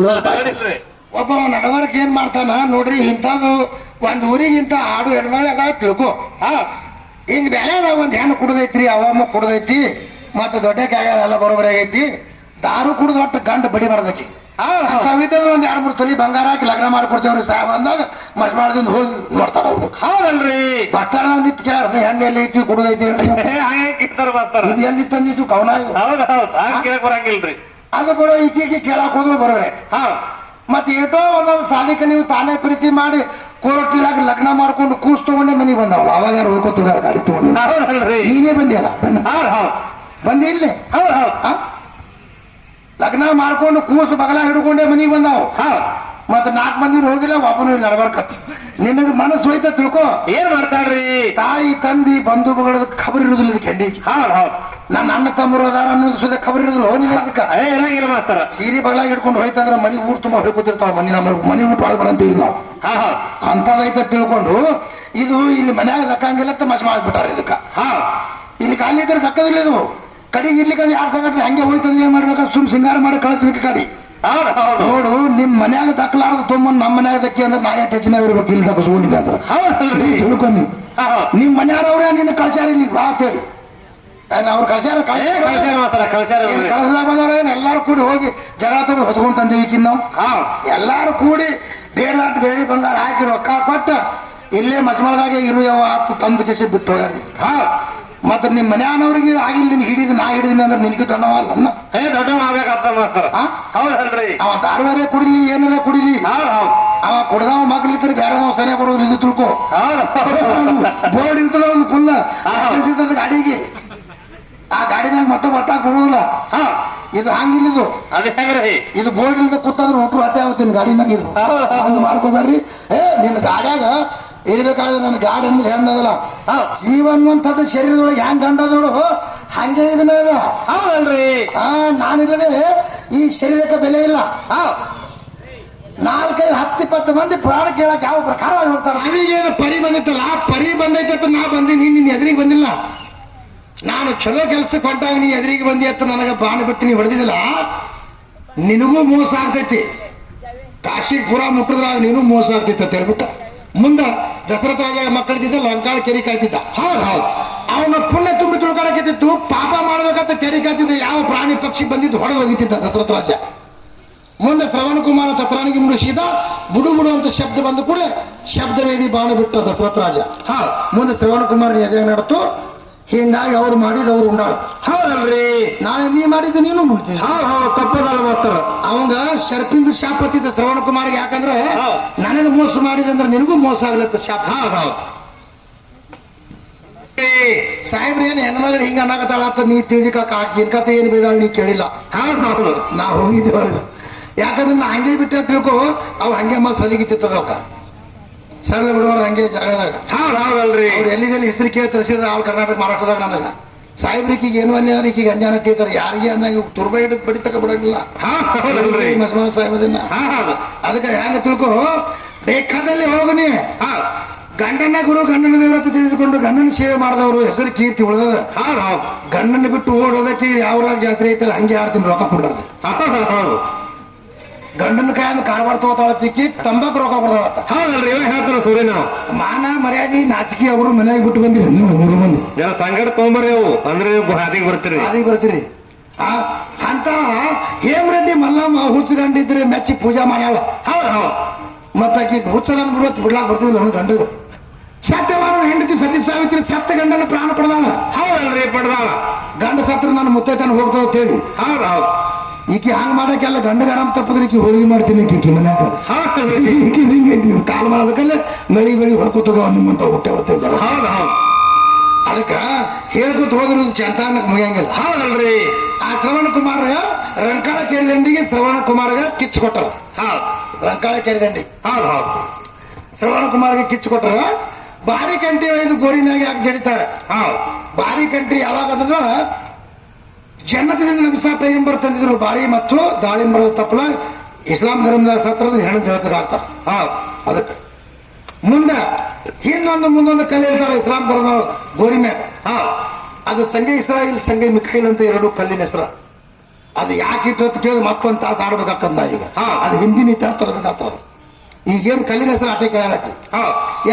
ಒಬ್ಬ ನಡವರ್ಕ್ ಏನ್ ಮಾಡ್ತಾನ ನೋಡ್ರಿ, ಇಂಥದ್ದು ಒಂದ್ ಊರಿಗಿಂತ ಆಡು ಹೆಣ್ಮಗ ತಿಳ್ಕೊ. ಹಿಂಗ್ ಬೆಳೆ ಒಂದ್ ಹೆಣ್ಣು ಕುಡ್ದೈತ್ರಿ, ಅವಮ್ಮ ಕುಡ್ದೈತಿ, ಮತ್ತ ದೊಡ್ಡ ಕ್ಯಾಗ ಎಲ್ಲ ಬರೋಬರಿ ಆಗೈತಿ. ದಾರು ಕುಡ್ದು ಒಟ್ಟು ಗಂಡ ಬಡಿ ಮಾಡ್ದಕಿ. ಒಂದ್ 2-3 ತೊಲಿ ಬಂಗಾರ ಹಾಕಿ ಲಗ್ನ ಮಾಡ್ಕೊಡ್ತೇವ್ರಿ ಸಾಹೇಬ ಅಂದಾಗ ಮಸ್ಮಾಳದಿಂದ ಹೋಗಿ ನೋಡ್ತಾರ ಅವ್ರು. ಹೌದಲ್ರಿ, ಬಟ್ಟಾಳ ನಿಂತ ಕೇಳ ಹೆಣ್ಣು ಎಲ್ಲಿ ಐತಿ ಕುಡುದೈತಿ ಇದು ಎಲ್ಲಿ ತಂದಿತ್ತು ಕವನ. ಬರಂಗಿಲ್ರಿ ಅದು ಬರೋ ಈಕೀಗೆ ಕೇಳಕ್ ಹೋದ್ರು ಬರೋರೆ. ಮತ್ತೆ ಏಟೋ ಒಂದೊಂದು ಸಾಲಿಕ ನೀವು ತಾನೇ ಪ್ರೀತಿ ಮಾಡಿ ಕೋರ್ಟಿಲಾಗ ಲಗ್ನ ಮಾಡ್ಕೊಂಡು ಕೂಸ್ ತಗೊಂಡೆ ಮನೆಗೆ ಬಂದವಲ್ಲ. ಅವಾಗ ಯಾರು ಹೋಗ್ಕೋತಾರ ಗಾಡಿ ತಗೊಂಡು. ನೀನೇ ಬಂದಿಯಲ್ಲ, ಬಂದಿ ಇಲ್ಲಿ. ಲಗ್ನ ಮಾಡ್ಕೊಂಡು ಕೂಸು ಬಗಲ ಹಿಡ್ಕೊಂಡೆ ಮನಿಗೆ ಬಂದಾವ್. ಮತ್ತ 4 ಮಂದಿ ಹೋಗಿಲ್ಲ, ಒಬ್ಬನು ನಡಬರ್ಕ. ನಿನಗ ಮನಸ್ಸು ಹೋಯ್ತ ತಿಳ್ಕೊ. ಏನ್ ಮಾಡ್ತಾಳ್ರಿ, ತಾಯಿ ತಂದಿ ಬಂಧು ಬಗಳದ ಖಬರ್ ಇರುದಿಲ್ಲ ಇದಕ್ಕೆ ಹೆಂಡಿಗೆ. ನನ್ನ ಅಣ್ಣ ತಮ್ಮರು ಅದಾರ ಅನ್ನೋದು ಸುದ ಖಬರ್ ಇರುದಿಲ್ಲ. ಏನಾಗಿಲ್ಲ ಮಾಸ್ತರ. ಸೀರೆ ಬಗಲಾಗ ಹಿಡ್ಕೊಂಡು ಹೋಯ್ತಂದ್ರ ಮನಿ ಊರ್ ತುಂಬಾ ಹೊಯ್ಕೋತಿರ್ತಾವ. ಮನಿ ಊಟ ಒಳಗೆ ಬರಂತ ಇಲ್ಲ ಅಂತದೈತ ತಿಳ್ಕೊಂಡು ಇದು ಇಲ್ಲಿ ಮನ್ಯಾಗ ದಕ್ಕಂಗಿಲ್ಲ ಅಂತ ಮಸ್ ಮಾಡ್ಬಿಟ್ಟಾರ ಇದಕ್ಕ. ಇಲ್ಲಿ ಖಾಲಿ ಇದ್ರೆ ದಕ್ಕದಿಲ್ಲ ಇದು. ಕಡೆಗೆ ಇರ್ಲಿಕ್ಕೆ ಯಾರು ಸಂಗಟ ಹಂಗೆ ಹೋಯ್ತಂದ್ರೆ ಏನ್ ಮಾಡ್ಬೇಕು, ಸುಮ್ ಸಿಂಗಾರ ಮಾಡಿ ಕಳಿಸ್ಬಿಟ್ಟು ಕಡಿ. ನೋಡು, ನಿಮ್ ಮನ್ಯಾಗ ದಕ್ಕಲಾರ್ದು ತೊಂಬಂದ್ ನಮ್ಮ ಮನ್ಯಾಗ ದಕ್ಕಿ ಅಂದ್ರೆ ನಾ ಎಷ್ಟು ಹೆಚ್ಚಿನ ಇರ್ಬೇಕು. ಇಲ್ಲಿ ದಕ್ಕಿಸ್ಕೊಂಡಿಲ್ಲ ಅಂದ್ರೆ ತಿಳ್ಕೊಂಡು ನಿಮ್ ಮನ್ಯಾರವ್ರೆ ನಿನ್ನ ಕಳ್ಸ್ಯಾರ ಇಲ್ಲಿ ಬಾ ಅಂತೇಳಿ. ಅವ್ರು ಕಳ್ಸಲಾಗ ಬಂದವ್ರ ಎಲ್ಲಾರು ಕೂಡಿ ಹೋಗಿ ಜಗಳ ತಗೊಂಡು ಹೊತ್ಕೊಂಡ್ ತಂದೇವಿಕಿನ್ ನಾವು. ಎಲ್ಲಾರು ಕೂಡಿ ಬೇಡದಾಟ್ ಬೇಡಿ ಬಂಗಾರ ಹಾಕಿ ರೊಕ್ಕ ಕೊಟ್ಟ ಇಲ್ಲೇ ಮಸ್ಮಳದಾಗೆ ಇರು ಯಾವ ಆತು ತಂದು ಕೇಸಿ ಬಿಟ್ಟು ಹೋಗ್ಯಾರ. ಮತ್ತ ನಿಮ್ ಮನ್ಯಾನವ್ರಿಗೆ ಆಗಿಲ್ಲ, ನಿನ್ ಹಿಡಿದು ನಾ ಹಿಡಿದಿನಿ ಅಂದ್ರೆ ನಿನ್ಗೆ ದೊಡ್ಡವಲ್ಲ. ದೊಡ್ಡವ ಆಗ್ಬೇಕಾಗ್ತದ. ಹೌದಲ್ರಿ, ಅವ ದಾರವಾರೇ ಕುಡಿಲಿ ಏನಾರ ಕುಡಿಲಿ, ಅವ ಕುಡ್ದವ ಮಗ್ಲಿದ್ರೆ ಬೇರೆದವ್ ಸರಿಯಾಗಿ ಬರೋದು ಇದು ತಿಳ್ಕೊ. ಬೋರ್ಡ್ ಇರ್ತದ ಒಂದು ಫುಲ್ ಇರ್ತದ ಗಾಡಿಗೆ. ಆ ಗಾಡಿ ಮ್ಯಾಗ ಮತ್ತೆ ಗೊತ್ತಾಗ ಬರುದಿಲ್ಲ. ಇದು ಹಂಗಿಲ್ಲಿದು ಇದು ಬೋರ್ಡ್ ಇಲ್ದ ಕೂತಂದ್ರೆ ಹುಟ್ರು ಹತ್ತೆ ಆಗುತ್ತೀನಿ ಗಾಡಿ ಮ್ಯಾಗ. ಇದು ಹಂಗ ಮಾಡ್ಕೋಬೇಡ್ರಿ. ನಿನ್ನ ಗಾಡ್ಯಾಗ ಇರ್ಬೇಕಾದ್ರೆ ನನ್ನ ಗಾಡಿ ಅನ್ನೋದು ಹೆಣ್ಣದಲ್ಲ. ಜೀವನ್ವಂಥದ್ದು ಶರೀರದೊಳಗೆ ಹೆಂಗ್ ಗಂಡ ನೋಡು ಹಂಗೆ ಇದನ್ನ. ಹೌದಲ್ರಿ, ನಾನಿಲ್ಲದೆ ಈ ಶರೀರಕ್ಕೆ ಬೆಲೆ ಇಲ್ಲ. 4-5 10-20 ಮಂದಿ ಪ್ರಾಣ ಕೇಳಕ್ ಯಾವ ಪ್ರಕಾರವಾಗಿ ಹೋಗ್ತಾರ. ನಾವೀಗೇನು ಪರಿ ಬಂದಿತ್ತಲ್ಲ, ಪರಿ ಬಂದೈತೆ ಅಂತ ನಾ ಬಂದೀನಿ, ನಿನ್ನ ಎದುರಿಗೆ ಬಂದಿಲ್ಲ. ನಾನು ಚಲೋ ಕೆಲ್ಸಕ್ಕೆ ಹೊಂಟಾಗ ನೀ ಎದುರಿಗೆ ಬಂದಿ ಅಂತ ನನಗೆ ಬಾಣ ಬಿಟ್ಟು ನೀ ಹೊಡೆದಿಲ್ಲ, ನಿನಗೂ ಮೋಸ ಆಗ್ತೈತಿ. ಕಾಶಿಗೆ ಪುರ ಮುಟ್ಟಿದ್ರ ನೀನು ಮೋಸ ಆಗ್ತೈತಿ ಅಂತ ಹೇಳ್ಬಿಟ್ಟ. ಮುಂದೆ ದಸರಥ ರಾಜ ಮಕ್ಕಳಿದ್ದ ಲಂಕಾಳ ಕೆರೆ ಕಾಯ್ತಿದ್ದ. ಹೌದು ಹೌದು, ಅವನ ಪುಣ್ಯ ತುಂಬಿ ತುಳ್ಕೊಳಕತ್ತಿತ್ತು, ಪಾಪ ಮಾಡ್ಬೇಕಂತ ಕೆರೆ ಕಾಯ್ತಿದ್ದ. ಯಾವ ಪ್ರಾಣಿ ಪಕ್ಷಿ ಬಂದಿದ್ದು ಹೊಡೆದು ಹೋಗಿತ್ತಿದ್ದ ದಸರಥ ರಾಜ. ಮುಂದೆ ಶ್ರವಣ ಕುಮಾರ ತತ್ರಾಣಿಗೆ ಮುಡಿಸಿದ. ಬುಡು ಬುಡು ಅಂತ ಶಬ್ದ ಬಂದ ಕೂಡಲೇ ಶಬ್ದವೇದಿ ಬಾಣ ಬಿಟ್ಟ ದಶರಥ ರಾಜ. ಮುಂದೆ ಶ್ರವಣ ಕುಮಾರ್ ಎದೆ ನಡ್ತು. ಹಿಂಗಾಗಿ ಅವ್ರು ಮಾಡಿದವ್ರು ಉಂಡಾಳ. ಹೌದಲ್ರಿ, ನಾಳೆ ನೀ ಮಾಡಿದ್ದು ನೀನು ಮಾಡ್ತೀವಿ. ತಪ್ಪದಲ್ಲ ಮಾಸ್ತರ. ಅವಂಗ ಶರ್ಪಿಂದ ಶಾಪ ಹತ್ತಿದ್ದ ಶ್ರವಣ ಕುಮಾರ್ಗೆ. ಯಾಕಂದ್ರೆ ನನಗೆ ಮೋಸ ಮಾಡಿದಂದ್ರೆ ನಿನಗೂ ಮೋಸ ಆಗ್ಲತ್ತ ಶಾಪ. ಸಾಹೇಬ್ರ ಏನ್ ಹೆಣ್ಮಗಳು ಹಿಂಗ ಅನ್ನಕತ್ತಾಳ ನೀ ತಿಳಿದಿಕ್ಕ ಇನ್ಕತ ಏನ್ ಬೇದಾಳ ನೀ ಕೇಳಿಲ್ಲ. ನಾ ಹೋಗಿದ್ದೇವ್ರಿಗೆ. ಯಾಕಂದ್ರೆ ನಾ ಹಂಗೆ ಬಿಟ್ಟೆ ಅಂತ ತಿಳ್ಕೊ, ಅವ್ ಹಂಗೆ ಮಗ ಸಲಿಗಿತ್ತಿತ್ತದ ಅವಕ್ಕ ಸರಳ ಬಿಡಬಾರ್ದು ಹಂಗೆ ಜಾಗದಾಗ. ಹೌದಲ್ರಿ, ಅವ್ರು ಎಲ್ಲಿಗೆಲ್ಲಿ ಹೆಸರು ಕೇಳಿ ತರಿಸಿದ್ರೆ ಆಲ್ ಕರ್ನಾಟಕ ಮಹಾರಾಷ್ಟ್ರದಾಗ ನನಗ ಸಾಹೇಬ್ರಿಕಿಗೆ ಏನು ಅನ್ಯ ಈಕಿಗೆ ಅಂಜಾನ ಕೇಳ್ತಾರೆ. ಯಾರಿಗೆ ಅಂದಾಗ ತುರ್ಬ ಹಿಡಿದು ಬಡಿತಕ್ಕ ಬಿಡಂಗಿಲ್ಲ ಮಸ್ಮಾನ ಸಾಹೇಬದನ್ನ. ಅದಕ್ಕೆ ಹೆಂಗ ತಿಳ್ಕೊ, ಬೇಕಾದಲ್ಲಿ ಹೋಗನಿ. ಗಂಡನ ಗುರು ಗಂಡನ ದೇವರತ್ತ ತಿಳಿದುಕೊಂಡು ಗಂಡನ ಸೇವೆ ಮಾಡಿದವರು ಹೆಸರು ಕೀರ್ತಿ ಉಳಿದ. ಗಂಡನ ಬಿಟ್ಟು ಓಡೋದಕ್ಕೆ ಯಾವ್ರಾಗ ಜಾತ್ರೆ ಐತಲ್ಲ ಹಂಗೆ ಆಡ್ತೀನಿ ರೊಕ್ಕ ಕೊಡ್ಬಾರ್ದು. ಗಂಡನ ಕಾಯಿಂದ ಕಾರವಾರ ತಗೋತಾಳತ್ತಿಕ್ಕಿ ತಂಬಾಕು ರೊಕ್ಕ ಕೊಡ್ತಾಳ. ಹೌದಲ್ರಿ, ಹೇಳ್ತಾರ ಸೂರ್ಯ. ನಾವು ಮಾನ ಮರ್ಯಾದೆ ನಾಚಿಕೆ ಅವರು ಮನೆಯಾಗ ಬಿಟ್ಟು ಬಂದಿರಿ. 3 ಮಂದಿ ಸಂಗಡ ತೊಗೊಂಬರಿ. ಅವು ಅಂದ್ರೆ ಹಾದಿಗೆ ಬರ್ತೀರಿ. ಅಂತ ಹೇಮರೆಡ್ಡಿ ಮಲ್ಲಮ್ಮ ಹುಚ್ಚಗಂಡಿದ್ರೆ ಮೆಚ್ಚಿ ಪೂಜಾ ಮಾಡ್ಯಾಳ. ಮತ್ತ ಆಕಿ ಹುಚ್ಚಗಂಡ ಬಿಡೋತ್ ಬಿಡ್ಲಾಕ್ ಬರ್ತಿದ್ಲ ಅವನು ಗಂಡಗ. ಸತ್ಯವಾನ ಹೆಂಡತಿ ಸತಿ ಸಾವಿತ್ರಿ ಸತ್ತ ಗಂಡನ ಪ್ರಾಣ ಪಡೆದಾಳ. ಹೌದಲ್ರಿ, ಪಡೆದಾಳ. ಗಂಡ ಸತ್ರ ನನ್ನ ಮುತ್ತೈತನ ಹೋಗ್ತಾವ ಅಂತೇಳಿ. ಹೌದು, ಈಕಿ ಹಂಗ ಮಾಡಕ್ಕೆಲ್ಲ ಗಂಡಗ ಆರಾಮ್ ತಪ್ಪದ್ರೆ ಈಕಿ ಹೋಳಿಗೆ ಮಾಡ್ತೀನಿ ಈಕಿ ಮನ್ಯಾಗ. ಈಕಿ ಹಿಂಗೈತಿ ಕಾಲ್ ಮಾಡೋದಕ್ಕಲ್ಲ ಮಳಿ ಬೆಳಿ ಹೊಡ್ಕೋತೋಗ ನಿಮ್ಮಂತ ಹುಟ್ಟೆ ಹೊತ್ತೇವ. ಹೌದು, ಅದಕ್ಕ ಹೇಳ್ಕೊತ ಹೋದ್ರು ಚಂತಾನಕ್ ಮುಗಿಯಂಗಿಲ್ಲ. ಹೌದಲ್ರಿ, ಆ ಶ್ರವಣ ಕುಮಾರ ರಂಕಾಳ ಕೆರೆದಂಡಿಗೆ ಶ್ರವಣ ಕುಮಾರ್ಗ ಕಿಚ್ಚು ಕೊಟ್ಟರು. ರಂಕಾಳ ಕೆರೆದಂಡಿ. ಹೌದು, ಶ್ರವಣ ಕುಮಾರ್ಗೆ ಕಿಚ್ಚು ಕೊಟ್ಟರ. ಬಾರಿ ಕಂಟಿ ಒಯ್ದು ಗೋರಿನಾಗ ಯಾಕೆ ಜಡಿತಾರೆ. ಬಾರಿ ಕಂಟಿ ಯಾವಾಗ ಅಂದ್ರ ಜನ್ಮದಿಂದ ನಮ್ಸಾ ಪೈಗಂಬರ್ ತಂದಿದ್ರು. ಬಾರಿ ಮತ್ತು ದಾಳಿಂಬರದ ತಪ್ಪಲ ಇಸ್ಲಾಂ ಧರ್ಮದ ಸತ್ರದ ಹೆಣ್ಣು ಜಗತ್ತಿಗೆ ಹಾಕ್ತಾರೆ. ಅದಕ್ಕೆ ಮುಂದೆ ಮುಂದೊಂದು ಕಲ್ಲು ಹೇಳ್ತಾರೆ ಇಸ್ಲಾಂ ಧರ್ಮ ಗೋರಿ ಮ್ಯಾಗ. ಅದು ಸಂಗೆ ಇಸ್ರಾಯಿಲ್ ಸಂಗೆ ಮಿಖೈಲ್ ಅಂತ 2 ಕಲ್ಲಿನ ಹೆಸರು. ಅದು ಯಾಕೆ ಇಟ್ಟು ಅಂತ ಕೇಳಿದ್ರೆ ಮತ್ತೊಂದು ತಾಸು ಆಡ್ಬೇಕಾಗ್ತದ. ಈಗ ಅದು ಹಿಂದಿನ ಇತಿಹಾಸ ತರಬೇಕಾಗ್ತದ. ಈಗೇನು ಕಲ್ಲಿನ ಹೆಸರು ಆಟೆ ಕೇಳಕ್ಕೆ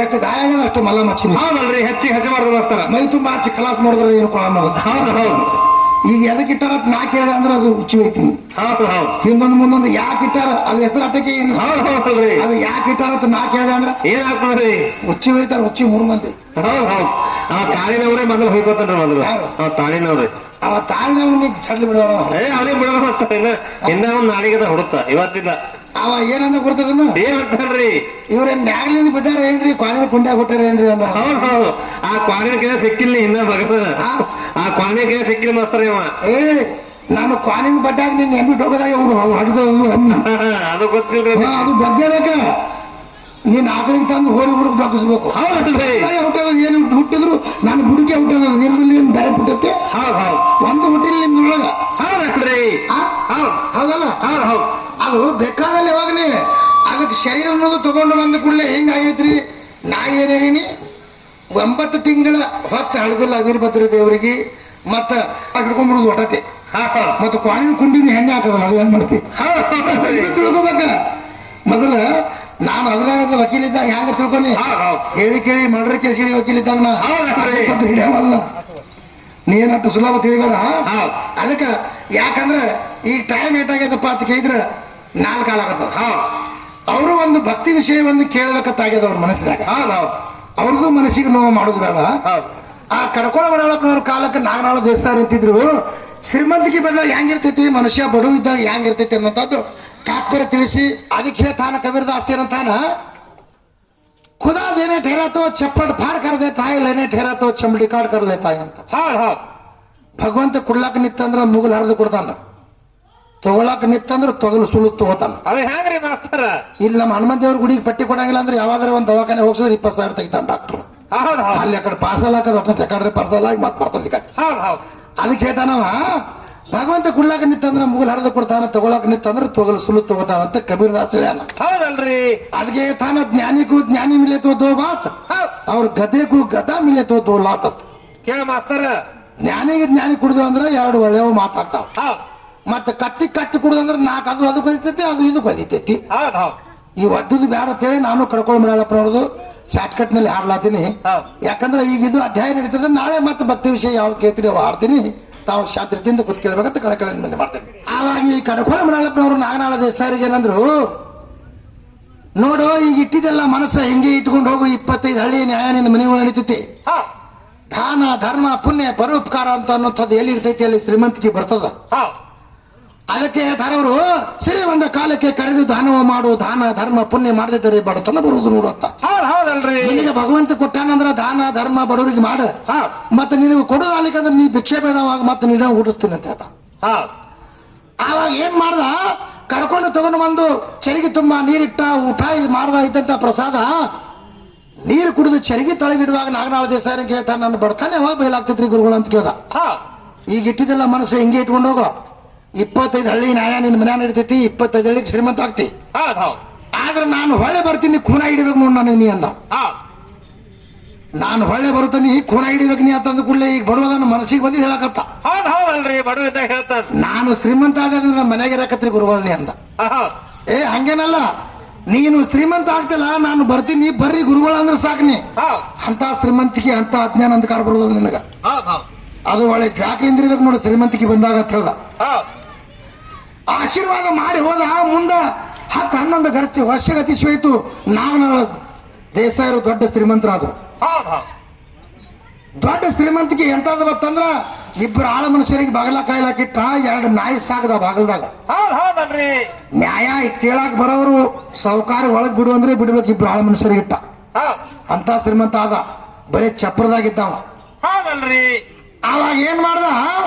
ಎಷ್ಟು ಗಾಯ ಆಗದ ಅಷ್ಟು ಮಲ್ಲ ಮಚ್ಚಿನ. ಹೌದಲ್ರಿ, ಹೆಚ್ಚಿ ಮಾಡ್ತಾರೆ. ಮೈ ತುಂಬಾ ಹಚ್ಚಿ ಕಲಾಸ್ ಮಾಡಿದ್ರೆ ಏನು ಕೊಳ ಮಾಡೋದು. ಹೌದು, ಈಗ ಎದಕ್ಕೆ ಇಟ್ಟಾರ ನಾ ಕೇಳಿದೆ ಅಂದ್ರೆ ಅದು ಹುಚ್ಚಿ ಹೋಯ್ತೀನಿ. ಹಿಂದೊಂದು ಮುಂದೊಂದು ಯಾಕೆ ಇಟ್ಟಾರ ಅದು ಹೆಸರು ಅಟ್ಟಕ್ಕೆ ಏನು. ಅದು ಯಾಕೆ ಇಟ್ಟಾರ ಅಂತ ನಾ ಕೇಳಿದೆ ಅಂದ್ರೆ ಏನಾಗ್ತದ್ರಿ ಹುಚ್ಚಿ ಹೋಯ್ತಾರ. ಹುಚ್ಚಿ 3 ಮಂದಿ. ತಾಳಿನವ್ರೆ ಮೊದಲು ಹೋಗ್ಕೋತಾರ. ಮೊದಲು ತಾಳಿನವ್ರಿ. ಅವ ತಾಳಿನವ್ನಿಗೆ ಚಡ್ಲಿ ಬಿಡೋಣ. ಅವನಿಗೆ ಬಿಡೋಣ. ಇನ್ನ ಅವ್ನು ನಾಳಿಗದ ಹುಡುತ್ತ ಇವತ್ತಿಲ್ಲ. ಅವ ಏನಂದ ಕೊಡ್ತಾರನು ಏನ್ರಿ ಇವ್ರೇನ್ ನ್ಯಾಗ್ಲಿಂದ ಬಿದ್ದಾರ ಏನ್ರಿ ಕ್ವಾಣಿನ ಕುಂಡ್ಯಾಗ ಕೊಟ್ಟಾರ ಏನ್ರಿ ಅಂದ. ಹೌದು, ಆ ಕ್ವಾಣಿನ ಕೈ ಸಿಕ್ಕಿಲ್ಲ ಇನ್ನ ಭಗವ. ಆ ಕ್ವಾಣಿನ ಕೈ ಸಿಕ್ಕಿಲ್ಲ ಮಾಸ್ತರ ಇವ. ನಾನು ಕ್ವಾಣಿನ ಬಡ್ಡಾಗ ನಿನ್ ಎಂಬಿಟ್ಟು ಹೋಗದಾಗ ಇವ್ರು ಹಡಿದ ಅದು ಗೊತ್ತಿಲ್ರಿ. ಅದು ಬಗ್ಗೆಬೇಕ. ನೀನ್ ಆಕಳಿಗೆ ತಂದು ಹೋರಿ ಹುಡುಗ ಬಗ್ಗಿಸ್ಬೇಕು. ಹುಟ್ಟದ ಏನು ಹುಟ್ಟಿದ್ರು ನಾನು ಹುಡುಗಿ ಹುಟ್ಟದ ನಿಮ್ಮಲ್ಲಿ ಏನ್ ಬೇರೆ ಹುಟ್ಟತ್ತೆ. ಒಂದು ಹುಟ್ಟಿಲ್ಲ ನಿಮ್ದೊಳಗ. ಹೌದಲ್ರಿ, ಹೌದಲ್ಲ. ಹೌದು, ಅದು ಬೇಕಾದಲ್ಲಿ ಹೋಗ್ಲಿ. ಅದಕ್ಕೆ ಶರೀರ ಅನ್ನೋದು ತಗೊಂಡು ಬಂದ ಕೂಡಲೇ ಹೆಂಗಾಗೈತ್ರಿ. ನಾ ಏನೇನಿ 9 ತಿಂಗಳ ಹೊತ್ತು ಹಳದಿಲ್ಲ ವೀರಭದ್ರ ದೇವರಿಗೆ ಮತ್ತ ಹಿಡ್ಕೊಂಡ್ಬಿಡುದು ಒಟ್ಟತೆ. ಮತ್ತ ಕ್ವಾಣಿನ ಕುಂಡಿನ ಹೆಣ್ಣೆ ಹಾಕದಲ್ಲ, ಅದು ಏನ್ ಮಾಡ್ತಿ ತಿಳ್ಕೊಬೇಕ. ಮೊದಲ ನಾನು ಅದ್ರಾಗ ವಕೀಲ ಇದ್ದಾಗ ಹೆಂಗ ತಿಳ್ಕೊನಿ ಹೇಳಿ ಕೇಳಿ ಮರ್ಡರ್ ಕೇಸ್ ಹಿಡಿ ವಕೀಲ ಇದ್ದಾಗ ಹಿಡಿಯವಲ್ಲ. ನೀನಟ್ಟು ಸುಲಭ ತಿಳಿಬೇಡ. ಅದಕ್ಕ ಯಾಕಂದ್ರೆ ಈ ಟೈಮ್ ಏಟಾಗ್ಯದಪ್ಪ ಅಂತ ಕೇಳಿದ್ರೆ 4 ಕಾಲ ಆಗತ್ತದ. ಅವರು ಒಂದು ಭಕ್ತಿ ವಿಷಯವನ್ನು ಕೇಳಬೇಕತ್ತಾಗ್ಯದ ಅವ್ರ ಮನಸ್ಸಿನಾಗ. ಅವ್ರದ್ದು ಮನಸ್ಸಿಗೆ ನೋವು ಮಾಡೋದು ಬೇಡ. ಆ ಕಡ್ಕೊಳ ಬಡವಳಪ್ಪನವ್ರ ಕಾಲಕ್ಕೆ ನಾಗನಾಳ ದೇವಸ್ಥಾನ ಅಂತಿದ್ರು. ಶ್ರೀಮಂತಿಕೆ ಬಂದಾಗ ಹೆಂಗಿರ್ತೈತಿ, ಮನುಷ್ಯ ಬಡವ ಇದ್ದಾಗ ಹೆಂಗಿರ್ತೈತಿ ಅನ್ನೋಂಥದ್ದು ತಾತ್ಪರ್ಯ ತಿಳಿಸಿ ಅದಕ್ಕೆ ಹೇಳ್ತಾನ ಕಬೀರದಾಸ್ ಏನಂತಾನ, खुदा देने ठहरा तो चप्पट फाड़ कर देता है, लेने ठहरा तो चमड़ी काट कर लेता है ಅಂತ. ಭಗವಂತ ಕೊಡ್ಲಾಕ ನಿತ್ತಂದ್ರ ಮುಗಲ್ ಹರಿದು ಕೊಡ್ತಾನ, ತಗೊಳಕ್ ನಿತ್ತಂದ್ರ ತೊಗಲು ಸುಳು ತಗೋತಾನ. ಅದೇ ಹೆಂಗ್ರಿ ಮಾಸ್ತರ? ಇಲ್ಲಿ ನಮ್ಮ ಹನುಮಂತ ದೇವ್ರ ಗುಡಿಗೆ ಪಟ್ಟಿ ಕೊಡಂಗಿಲ್ಲ ಅಂದ್ರೆ ಯಾವಾದ್ರೆ ಒಂದ್ ದವಾಖಾನೆ ಹೋಗ್ಸಿದ್ರೆ 20,000 ತೆಗಿತಾನ ಡಾಕ್ಟರ್. ಅಲ್ಲಿ ಆ ಕಡೆ ಪಾರ್ಸಲ್ ಹಾಕದ ಒಟ್ಟ ತಕೊಂಡ್ರೆ ಪಾರ್ಸಲ್ ಆಗಿ ಮತ್ ಬರ್ತದೆ. ಅದಕ್ಕೆ ಹೇಳ್ತಾನವ ಭಗವಂತ ಕುಡ್ಲಾಕ ನಿತ್ತಂದ್ರ ಮುಗುಲ್ ಹರಿದು ಕೊಡ್ತಾನ, ತಗೊಳಕ್ ನಿತ್ತಂದ್ರ ತೊಗಲು ಸುಲು ತಗೋತಾನ ಅಂತ ಕಬೀರ್ದಾಸ್ ಹೇಳ್ಯಾನ. ಹೌದಲ್ರಿ? ಅದಕ್ಕೆ ತಾನ ಜ್ಞಾನಿಗೂ ಜ್ಞಾನಿ ಮಿಲೆ ತೋ ದೋ ಬಾತ್, ಅವ್ರ ಗದೆಗೂ ಗದಾ ಮಿಲೆ ತೋ ದೋ ಲಾತ್. ಕೇಳ ಮಾಸ್ತರ, ಜ್ಞಾನಿಗೆ ಜ್ಞಾನಿ ಕುಡ್ದು ಅಂದ್ರ ಎರಡು ಒಳ್ಳೆಯವು ಮಾತಾಡ್ತಾವ. ಮತ್ತೆ ಕತ್ತಿ ಕುಡ್ದಂದ್ರ ನಾಲ್ಕು ಅದು ಕದಿತೈತಿ, ಅದು ಇದು ಕದಿತೈತಿ. ಈ ಒದ್ದದು ಬ್ಯಾಡ ಅಂತೇಳಿ ನಾನು ಕಡ್ಕೊಂಡು ಬಿಡಲ್ಲಪ್ಪ ಶಾರ್ಟ್ ಕಟ್ ನಲ್ಲಿ ಹಾಡ್ಲಾತೀನಿ. ಯಾಕಂದ್ರೆ ಈಗ ಇದು ಅಧ್ಯಾಯ ನಡೀತದೆ, ನಾಳೆ ಮತ್ತೆ ಭಕ್ತಿ ವಿಷಯ ಯಾವ ಕೇಳ್ತೀರಿ ಅವು ಹಾಡ್ತೀನಿ. ತಾವು ಶಾಸ್ತ್ರದಿಂದ ಕೂತ್ ಕೇಳ್ಬೇಕಂತ ಕಳಕಳಿ ಮೇಲೆ ಮಾಡ್ತೇನೆ. ಆವಾಗ ಈ ಕಡ್ಕೊಂಡು ಬಿಡಲ್ಲಪ್ಪನವರು ನಾಗನಾಳ ದೇಸಾರಿಗೆ ಏನಂದ್ರು, ನೋಡು ಈಗ ಇಟ್ಟಿದ್ದೆಲ್ಲ ಮನಸ್ಸ ಹಿಂಗೆ ಇಟ್ಕೊಂಡು ಹೋಗು, 25 ಹಳ್ಳಿ ನ್ಯಾಯ ನಿನ್ನ ಮನೆ ನಡೀತೈತಿ. ದಾನ ಧರ್ಮ ಪುಣ್ಯ ಪರೋಪಕಾರ ಅಂತ ಅನ್ನೋಂಥದ್ದು ಎಲ್ಲಿ ಇರ್ತೈತಿ ಅಲ್ಲಿ ಶ್ರೀಮಂತಿಕೆ ಬರ್ತದ. ಅದಕ್ಕೆ ಹೇಳ್ತಾರವರು, ಸಿರಿ ಬಂದ ಕಾಲಕ್ಕೆ ಕರೆದು ದಾನವ ಮಾಡು, ದಾನ ಧರ್ಮ ಪುಣ್ಯ ಮಾಡದಿದ್ದರೆ ಬಡತನ ಬರುವುದು ನೋಡುತ್ತ. ಹೌದಲ್ರಿ? ನಿನಗೆ ಭಗವಂತ ಕೊಟ್ಟಾನಂದ್ರ ದಾನ ಧರ್ಮ ಬಡವರಿಗೆ ಮಾಡ, ಮತ್ತೆ ನಿನಗೆ ಕೊಡೋದಾಲಿಕ್ಕಂದ್ರೆ ನೀ ಭಿಕ್ಷೆ ಬೇಡವಾಗ ಮತ್ತೆ ನೀನ ಊಟಿಸ್ತೀನಿ ಅಂತ ಹೇಳ್ದ. ಆವಾಗ ಏನ್ ಮಾಡ್ದ, ಕರ್ಕೊಂಡು ತಗೊಂಡು ಬಂದು ಚರಿಗೆ ತುಂಬ ನೀರಿಟ್ಟ, ಊಟ ಇದು ಮಾಡ್ದ ಇದ್ದಂತ ಪ್ರಸಾದ ನೀರು ಕುಡಿದು ಚರಿಗೆ ತಳಗಿಡುವಾಗ ನಾಗನಾಳ ದೇಸಾಯಿ ಕೇಳ್ತಾನೆ, ನನ್ನ ಬಡತಾನೆ ಯಾವಾಗ ಬಯಲಾಗ್ತೈತ್ರಿ ಗುರುಗಳು ಅಂತ ಕೇಳ್ದ. ಈಗ ಇಟ್ಟಿದ್ದೆಲ್ಲ ಮನಸ್ಸು ಹಿಂಗೆ ಇಟ್ಕೊಂಡು ಹೋಗೋ, 25 ಹಳ್ಳಿ ನ್ಯಾಯ ನಿನ್ನ ಮನೆ ನಡೀತೈತಿ, 25 ಹಳ್ಳಿಗೆ ಶ್ರೀಮಂತ ಆಗ್ತಿ. ಆದ್ರೆ ನಾನು ಹೊಳೆ ಬರ್ತೀನಿ ಖೂನ ಹಿಡಿಬೇಕು ನೋಡ್ ನನಗೆ ನೀ ಅಂದ. ನಾನು ಹೊಳೆ ಬರುತ್ತೀನಿ ಖೂನ ಹಿಡಿಬೇಕು ನೀ ಅಂತಂದ ಕೂಡಲೇ ಈಗ ಬಡವ ನನ್ನ ಮನಸ್ಸಿಗೆ ಬಂದು ಹೇಳಕತ್ತ. ಹೌದಲ್ರಿ? ಬಡವ ಹೇಳ್ತಾರ, ನಾನು ಶ್ರೀಮಂತ ಆದ್ರೆ ನಮ್ಮ ಮನೆಗೆ ಇರಕತ್ರಿ ಗುರುಗಳು ನೀ ಅಂದ. ಹಂಗೇನಲ್ಲ, ನೀನು ಶ್ರೀಮಂತ ಆಗ್ತಿಲ್ಲ, ನಾನು ಬರ್ತೀನಿ ಬರ್ರಿ ಗುರುಗಳು ಅಂದ್ರೆ ಸಾಕ್ನಿ. ಅಂತ ಶ್ರೀಮಂತಿಕೆ ಅಂತ ಅಜ್ಞಾನ ಅಂಧಕಾರ ಬರೋದು ನಿನಗ. ಅದು ಒಳ್ಳೆ ಜಾಕ್ಲಿಂದಿರ್ಬೇಕು ನೋಡಿ ಶ್ರೀಮಂತಿಕೆ ಬಂದಾಗ ಅಂತ ಹೇಳ್ದ. ಆಶೀರ್ವಾದ ಮಾಡಿ ಹೋದ. ಮುಂದ 10-11 ವರ್ಷಕ್ಕೆ ಅತಿಶಯಿತು. ನಾಗನಾಳ ದೇಸಾಯರು ದೊಡ್ಡ ಶ್ರೀಮಂತರಾದ್ರು. ದೊಡ್ಡ ಶ್ರೀಮಂತಿಕೆ ಎಂತಾದ ಬತ್ತಂದ್ರ, ಇಬ್ಬರು ಆಳ ಮನುಷ್ಯರಿಗೆ ಬಾಗಲ ಕಾಯ್ಲಾಕಿಟ್ಟ, 2 ನಾಯಿ ಸಾಕದ ಬಾಗಲ್ದಾಗ. ನ್ಯಾಯ ಕೇಳಾಕ್ ಬರೋರು ಸಾಹುಕಾರ ಒಳಗ್ ಬಿಡು ಅಂದ್ರೆ ಬಿಡ್ಬೇಕು, ಇಬ್ರು ಆಳ ಮನುಷ್ಯರಿಗೆ ಇಟ್ಟ. ಅಂತ ಶ್ರೀಮಂತ ಆದ, ಬರೀ ಚಪ್ರದಾಗಿದ್ದಾವ. ಅವಾಗ ಏನ್ ಮಾಡ್ದ,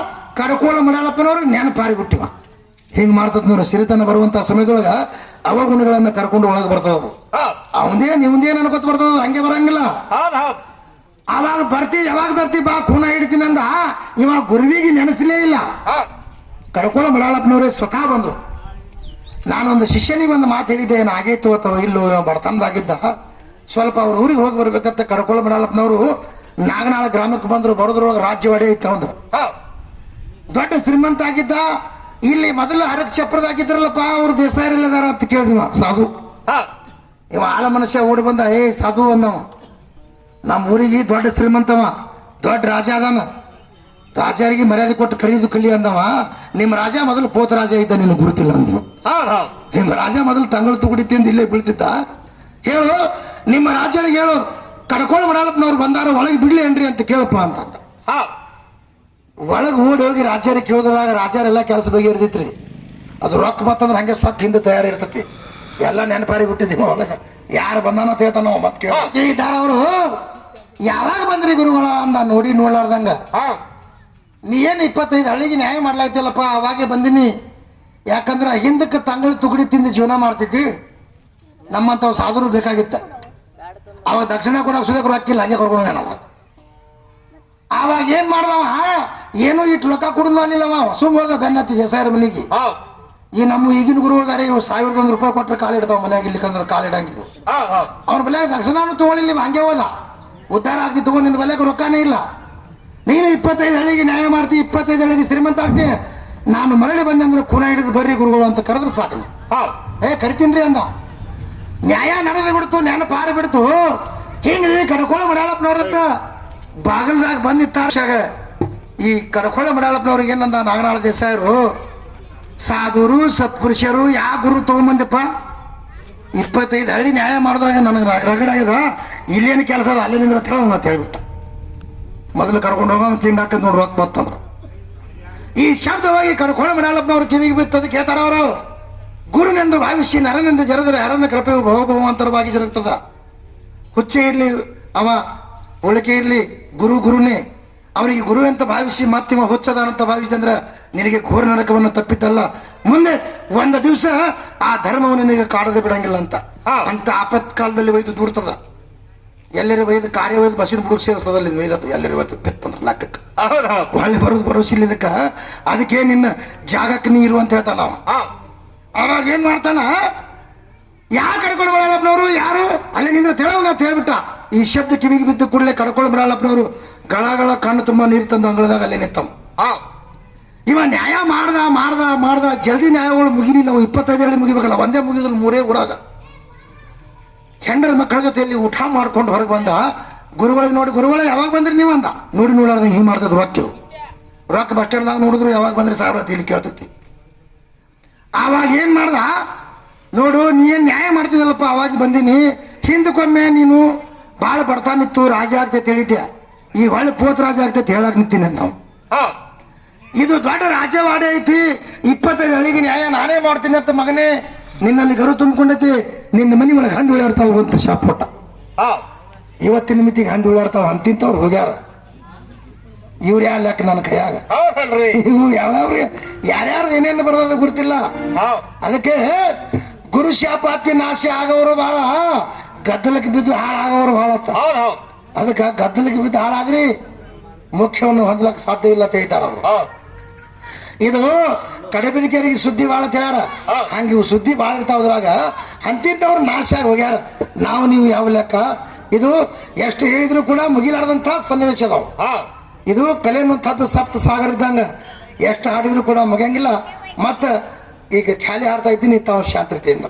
ಕರ್ಕೋಳ ಮಡ್ಯಾಳಪ್ಪನವ್ರಿಗೆ ನೆನಪಾರಿ ಬಿಟ್ಟಿವ. ಹಿಂಗ್ ಮಾಡ್ತದ ನೋಡ್ರಿ, ಸಿರಿತನ ಬರುವಂತ ಸಮಯದೊಳಗ ಅವಗುಣಗಳನ್ನ ಕರ್ಕೊಂಡು ಒಳಗೆ ಬರ್ತದ. ಇವಂದೇನ್ ಅನ್ಕೋತ ಬರ್ತದ, ಹಂಗೆ ಬರಂಗಿಲ್ಲ. ಅವಾಗ ಯಾವಾಗ ಬರ್ತಿ ಬಾ ಖೂನ ಹಿಡಿತೀನಿ ಅಂದ. ಇವಾಗ ಗುರುವಿಗೆ ನೆನೆಸಲೇ ಇಲ್ಲ. ಕರ್ಕೋಳ ಮಡ್ಯಾಳಪ್ಪನವ್ರೆ ಸ್ವತಃ ಬಂದ್ರು. ನಾನೊಂದು ಶಿಷ್ಯನಿಗೆ ಒಂದು ಮಾತು ಹೇಳಿದ್ದೆ, ಏನಾಗೈತು ಅಥವಾ ಇಲ್ಲೋ, ಬಡತನದಾಗಿದ್ದ. ಸ್ವಲ್ಪ ಅವ್ರ ಊರಿಗೆ ಹೋಗಿ ಬರ್ಬೇಕಂತ ಕರ್ಕೋಳ ಮಡ್ಯಾಳಪ್ಪನವರು ನಾಗನಾಳ ಗ್ರಾಮಕ್ಕೆ ಬಂದ್ರು. ಬರೋದ್ರೊಳಗೆ ರಾಜ್ಯವಾಡಿ ಇತ್ತು ಒಂದು. ದೊಡ್ಡ ಶ್ರೀಮಂತ ಆಗಿದ್ದ. ಇಲ್ಲಿ ಮೊದಲು ಹರಕ್ ಚಪ್ರದಾಗಿದ್ರಲ್ಲಪ್ಪ, ಅವ್ರು ದೇಸಾಯರಿಲ್ಲದಾರ ಅಂತ ಕೇಳಿದ್ವ. ಸಾಧು ಇವ ಆಳ ಮನುಷ್ಯ ಓಡಿ ಬಂದ, ಸಾಧು ಅಂದವ, ನಮ್ಮ ಊರಿಗೆ ದೊಡ್ಡ ಶ್ರೀಮಂತವ, ದೊಡ್ಡ ರಾಜ ಅದಾನ, ರಾಜರಿಗೆ ಮರ್ಯಾದೆ ಕೊಟ್ಟು ಕರೀದು ಕಲಿ ಅಂದವ. ನಿಮ್ಮ ರಾಜ ಮೊದಲು ಪೋತ ರಾಜ ಇದ್ದ, ನಿನ್ನ ಗುರುತಿಲ್ಲ ಅಂದವ. ನಿಮ್ಮ ರಾಜ ಮೊದಲು ತಂಗಳು ತುಗುಡಿ ತಿಂದು ಇಲ್ಲೇ ಬೀಳ್ತಿದ್ದ. ಹೇಳು ನಿಮ್ಮ ರಾಜರಿಗೆ ಹೇಳು, ಕಡ್ಕೊಂಡು ಮಡ್ಯಾಳಪ್ಪನವ್ರು ಬಂದಾರ, ಒಳಗೆ ಬಿಡ್ಲಿ ಏನ್ರಿ ಅಂತ ಕೇಳಪ್ಪ ಅಂತ. ಒಳಗೆ ಓಡಿ ಹೋಗಿ ರಾಜ್ಯರಿಗೆ ಕೇಳಿದ್ರಾಗ ರಾಜ್ಯರೆಲ್ಲ ಕೆಲಸ ಬಗೆಹರಿದಿತ್ರಿ. ಅದು ರೊಕ್ಕ ಬತ್ತಂದ್ರೆ ಹಂಗೆ ಸ್ವತ್ತು ಹಿಂದೆ ತಯಾರಿ ಇರ್ತತಿ. ಎಲ್ಲ ನೆನಪಾರಿ ಬಿಟ್ಟಿದ್ದೀವಿ ಒಳಗೆ. ಯಾರು ಬಂದಾನ ಅಂತ ಹೇಳ್ತಾನ ನಾವು ಮತ್ತೆ ಕೇಳಿದಾರ. ಅವರು ಯಾವಾಗ ಬಂದ್ರಿ ಗುರುಗಳ ಅಂದ, ನೋಡ್ಲಾರ್ದಂಗ. ನೀ ಏನು 25 ಹಳ್ಳಿಗೆ ನ್ಯಾಯ ಮಾಡ್ಲಾಗ್ತಿಲ್ಲಪ್ಪ, ಅವಾಗೆ ಬಂದಿನಿ. ಯಾಕಂದ್ರೆ ಹಿಂದಕ್ಕೆ ತಂಗಳು ತುಗುಡಿ ತಿಂದು ಜೀವನ ಮಾಡ್ತಿದ್ವಿ, ನಮ್ಮಂತವ್ ಸಾಧುರು ಬೇಕಾಗಿತ್ತ. ಅವಾಗ ದಕ್ಷಿಣ ಕೊಡಕ್ ಸುದಕ್ಕೆ ರೊಕ್ಕಿಲ್ಲ, ಹಂಗೆ ಕರ್ಕೊಂಡ ನಾವು. ಆವಾಗ ಏನ್ ಮಾಡ್ದವ, ಏನೋ ಇಟ್ಟು ರೊಕ್ಕ ಕುಡಿದ್ವ ಅಲ್ಲಿಲ್ಲವ, ಸುಮ್ ಹೋಗ ಬೆನ್ನತ್ತಿ ದೇಸಾಯರ ಮನೆಗೆ. ಈ ನಮ್ಮ ಈಗಿನ ಗುರುಗಳಾರೆ, ಇವು 1001 ರೂಪಾಯಿ ಕೊಟ್ಟರೆ ಕಾಲಿಡ್ತಾವ ಮನೆಯಾಗ, ಇಲ್ಲಿಕಂದ್ರೆ ಕಾಲಿಡಂಗಿದ್ವು. ಅವ್ನ ಬೆಲೆ ದಕ್ಷಿಣವನ್ನು ತಗೊಳ್ಳಿಲ್ಲ, ಹಂಗೆ ಹೋದ. ಉದ್ಧಾರ ಆಗ್ತಿ ತಗೊಂಡ್ ನಿನ್ನ ಬೆಲೆಗೆ ರೊಕ್ಕನೇ ಇಲ್ಲ. ನೀನು 25 ಹಳ್ಳಿಗೆ ನ್ಯಾಯ ಮಾಡ್ತಿ, 25 ಹಳ್ಳಿಗೆ ಶ್ರೀಮಂತ ಆಗ್ತಿ. ನಾನು ಮರಳಿ ಬಂದೆ ಅಂದ್ರೆ ಖೂನ ಹಿಡಿದು ಬರ್ರಿ ಗುರುಗಳು ಅಂತ ಕರೆದ್ರೆ ಸಾಕು. ಕರಿತೀನ್ರಿ ಅಂದ. ನ್ಯಾಯ ನಡೆದು ಬಿಡ್ತು, ನೆನಪಾರ ಬಿಡ್ತು. ಹಿಂಗ್ರಿ ಕಡ್ಕೊಳ್ಳೋ ಮಡ್ಯಾಳಪ್ಪನವ್ರತ್ತ ಬಾಗಲ್ದಾಗ ಬಂದಿತ್ತಾಗ. ಈ ಕಡ್ಕೊಳ್ಳೋ ಮಡ್ಯಾಳಪ್ಪನವ್ರಿಗೆ ಏನಂದ ನಾಗನಾಳ ದೇಸಾಯರು, ಸಾಧುರು ಸತ್ಪುರುಷರು ಯಾವ ಗುರು ತಗೊಂಬಂದಪ್ಪ, 25 ಹಳ್ಳಿ ನ್ಯಾಯ ಮಾಡಿದಾಗ ನನಗೆ ರಗಡಾಗ್ಯದ, ಇಲ್ಲೇನು ಕೆಲಸ ಅದ ಅಲ್ಲಿಂದ ಅಂತ ಹೇಳ್ಬಿಟ್ಟ. ಮೊದಲು ಕರ್ಕೊಂಡು ಹೋಗೋ ತಿಂಡಾಕ ನೋಡಿ ರೊಕ್ಕ ಬತ್ತಂದ್ರು. ಈ ಶಬ್ದವಾಗಿ ಕಡ್ಕೊಳ್ಳೋ ಮಡ್ಯಾಳಪ್ಪನವ್ರು ಕಿವಿಗೆ ಬಿತ್ತದ ಕೇಳ್ತಾರ ಅವರು. ಗುರುನೆಂದು ಭಾವಿಸಿ ನರನೆಂದು ಜರದರೆ ಯಾರನ್ನ ಕೃಪೆ ಭಗವಂತರವಾಗಿ ಜರುಗ್ತದ. ಹುಚ್ಚೆ ಇರ್ಲಿ ಅವ, ಉಳಿಕೆ ಇರ್ಲಿ, ಗುರುನೇ. ಅವನಿಗೆ ಗುರು ಅಂತ ಭಾವಿಸಿ ಮತ್ತಿವ ಹುಚ್ಚದಾನಂತ ಭಾವಿಸಿದಂದ್ರೆ ನಿನಗೆ ಘೋರ ನರಕವನ್ನು ತಪ್ಪಿದ್ದಲ್ಲ. ಮುಂದೆ ಒಂದು ದಿವಸ ಆ ಧರ್ಮವು ನಿನಗೆ ಕಾಡದೆ ಬಿಡಂಗಿಲ್ಲ ಅಂತ. ಅಂತ ಆಪತ್ಕಾಲದಲ್ಲಿ ಒಯ್ದು ದೂರ್ತದ. ಎಲ್ಲರೂ ಒಯ್ದು ಕಾರ್ಯ ಒಯ್ದು ಬಸ್ಸಿನ ಬುಡುಕ್ ಸೇರಿಸ್ತದಲ್ಲಿ ಒಯ್ದದ್ದು ಎಲ್ಲರೂ ಒಯ್ದು ಬೆತ್ತಂದ್ರೆ ಲೆಕ್ಕಕ್ಕೆ. ಹೊಳ್ಳಿ ಬರೋದು ಭರೋಸಿಲ್ಲ ಇದಕ್ಕ. ಅದಕ್ಕೆ ನಿನ್ನ ಜಾಗಕ್ಕೆ ನೀ ಇರು ಅಂತ ಹೇಳ್ತಾನ ಅವ. ಅವಾಗ ಏನ್ ಮಾಡ್ತಾನ, ಯಾಕೆ ಕಡ್ಕೊಂಡು ಬಿಡಲ್ಲಪ್ಪನವರು ಯಾರು ಅಲ್ಲಿ ನಿಂದ್ರೆ ತೆಳವಂಗ ಅಂತ ಹೇಳ್ಬಿಟ್ಟ. ಈ ಶಬ್ದ ಕಿವಿಗೆ ಬಿದ್ದು ಕೂಡಲೇ ಕಡ್ಕೊಂಡು ಬಿಡಲ್ಲಪ್ಪನವರು ಗಳ ಕಣ್ಣು ತುಂಬಾ ನೀರು ತಂದು ಅಂಗಳದಾಗ ಅಲ್ಲೇ ನಿಂತಮ್ಮ. ಇವ ನ್ಯಾಯ ಮಾಡ್ದ ಜಲ್ದಿ ನ್ಯಾಯಗಳು ಮುಗಿಲಿಲ್ಲ. 25 ಮುಗಿಬೇಕಲ್ಲ, ಒಂದೇ ಮುಗಿದ್ರು 3 ಊರಾಗ. ಹೆಂಡರ ಮಕ್ಕಳ ಜೊತೆಯಲ್ಲಿ ಊಟ ಮಾಡ್ಕೊಂಡು ಹೊರಗೆ ಬಂದ. ಗುರುಗಳಿಗೆ ನೋಡಿ, ಗುರುಗಳೇ ಯಾವಾಗ ಬಂದ್ರಿ ನೀವು ಅಂದ. ನೋಡಾರ್ದ ಹಿಂಗೆ ಮಾಡ್ತದ ರೊಕ್ಕ ಬಸ್ ಸ್ಟ್ಯಾಂಡ್ದಾಗ ನೋಡಿದ್ರು ಯಾವಾಗ ಬಂದ್ರೆ ಸಾವಿರ ಇಲ್ಲಿ ಕೇಳ್ತೈತಿ. ಆವಾಗ ಏನ್ ಮಾಡ್ದ, ನೋಡು ನೀ ಏನ್ ನ್ಯಾಯ ಮಾಡ್ತಿದ್ದಲ್ಲಪ್ಪ, ಅವಾಗ ಬಂದೀನಿ. ಹಿಂದಕ್ಕೊಮ್ಮೆ ನೀನು ಭಾಳ ಬರ್ತಾನಿತ್ತು, ರಾಜ ಆಗ್ತೈತೆ ಹೇಳಿದ್ದೆ. ಈಗ ಹೊಳ್ಳಿ ಪೋತ್ ರಾಜ ಆಗ್ತೈತೆ ಹೇಳಕ್ ನಿಂತೀನಿ ನಾವು. ಇದು ದೊಡ್ಡ ರಾಜ್ಯವಾಡೆ ಐತಿ, 25 ಹಳ್ಳಿಗೆ ನ್ಯಾಯ ನಾನೇ ಮಾಡ್ತೀನಿ ಅಂತ ಮಗನೇ. ನಿನ್ನಲ್ಲಿ ಗರು ತುಂಬಿಕೊಂಡೈತಿ, ನಿನ್ನ ಮನೆ ಒಳಗೆ ಹಂದಿ ಉಳ್ಳಾಡ್ತಾವ ಅಂತ ಶಾಪೋಟ. ಇವತ್ತಿನ ಮಿತಿಗೆ ಹಂದಿ ಉಳ್ಳಾಡ್ತಾವ ಅಂತಿಂತವ್ರು ಹೋಗ್ಯಾರ. ಇವ್ರು ಯಾವ ಲೆಕ್ಕ ನನ್ನ ಕೈಯಾಗ. ಇವು ಯಾವ್ಯಾವ್ರಿ ಯಾರ್ಯಾರು ಏನೇನು ಬರೋದ ಗುರ್ತಿಲ್ಲ. ಅದಕ್ಕೆ ಗುರು ಶಾಪಾತಿ ನಾಶ ಆಗೋರು ಬಹಳ, ಗದ್ದಲಕ್ಕೆ ಬಿದ್ದು ಹಾಳಾಗೋರು ಬಹಳ. ಅದಕ್ಕೆ ಗದ್ದಲಕ್ಕೆ ಬಿದ್ದು ಹಾಳಾದ್ರಿ ಮೋಕ್ಷವನ್ನು ಹೊಂದಲಕ್ಕೆ ಸಾಧ್ಯ ಇಲ್ಲ ಅಂತ ಹೇಳ್ತಾರ ಅವರು. ಇದು ಕಡಬಿನಿಕೆರಿಗೆ ಸುದ್ದಿ ಬಾಳ ಹೇಳ್ಯಾರ. ಹಂಗ ಇವು ಸುದ್ದಿ ಬಾಳ ಇರ್ತಾವ್ರಾಗ ಅಂತಿದ್ದವ್ರು ನಾಶ ಆಗಿ ಹೋಗ್ಯಾರ. ನಾವು ನೀವು ಯಾವ ಲೆಕ್ಕ. ಇದು ಎಷ್ಟು ಹೇಳಿದ್ರು ಕೂಡ ಮುಗಿಲಾರ್ದಂತ ಸನ್ನಿವೇಶ ಅದಾವ. ಇದು ಕಲೆ ಅನ್ನುವಂಥದ್ದು ಸಪ್ತ ಸಾಗರ ಇದ್ದಂಗ, ಎಷ್ಟು ಹಾಡಿದ್ರು ಕೂಡ ಮುಗಿಯಂಗಿಲ್ಲ. ಮತ್ತ ಈಗ ಖಾಲಿ ಹಾಡ್ತಾ ಇದ್ದೀನಿ ತಾವು ಶಾಂತತೆಯಿಂದ.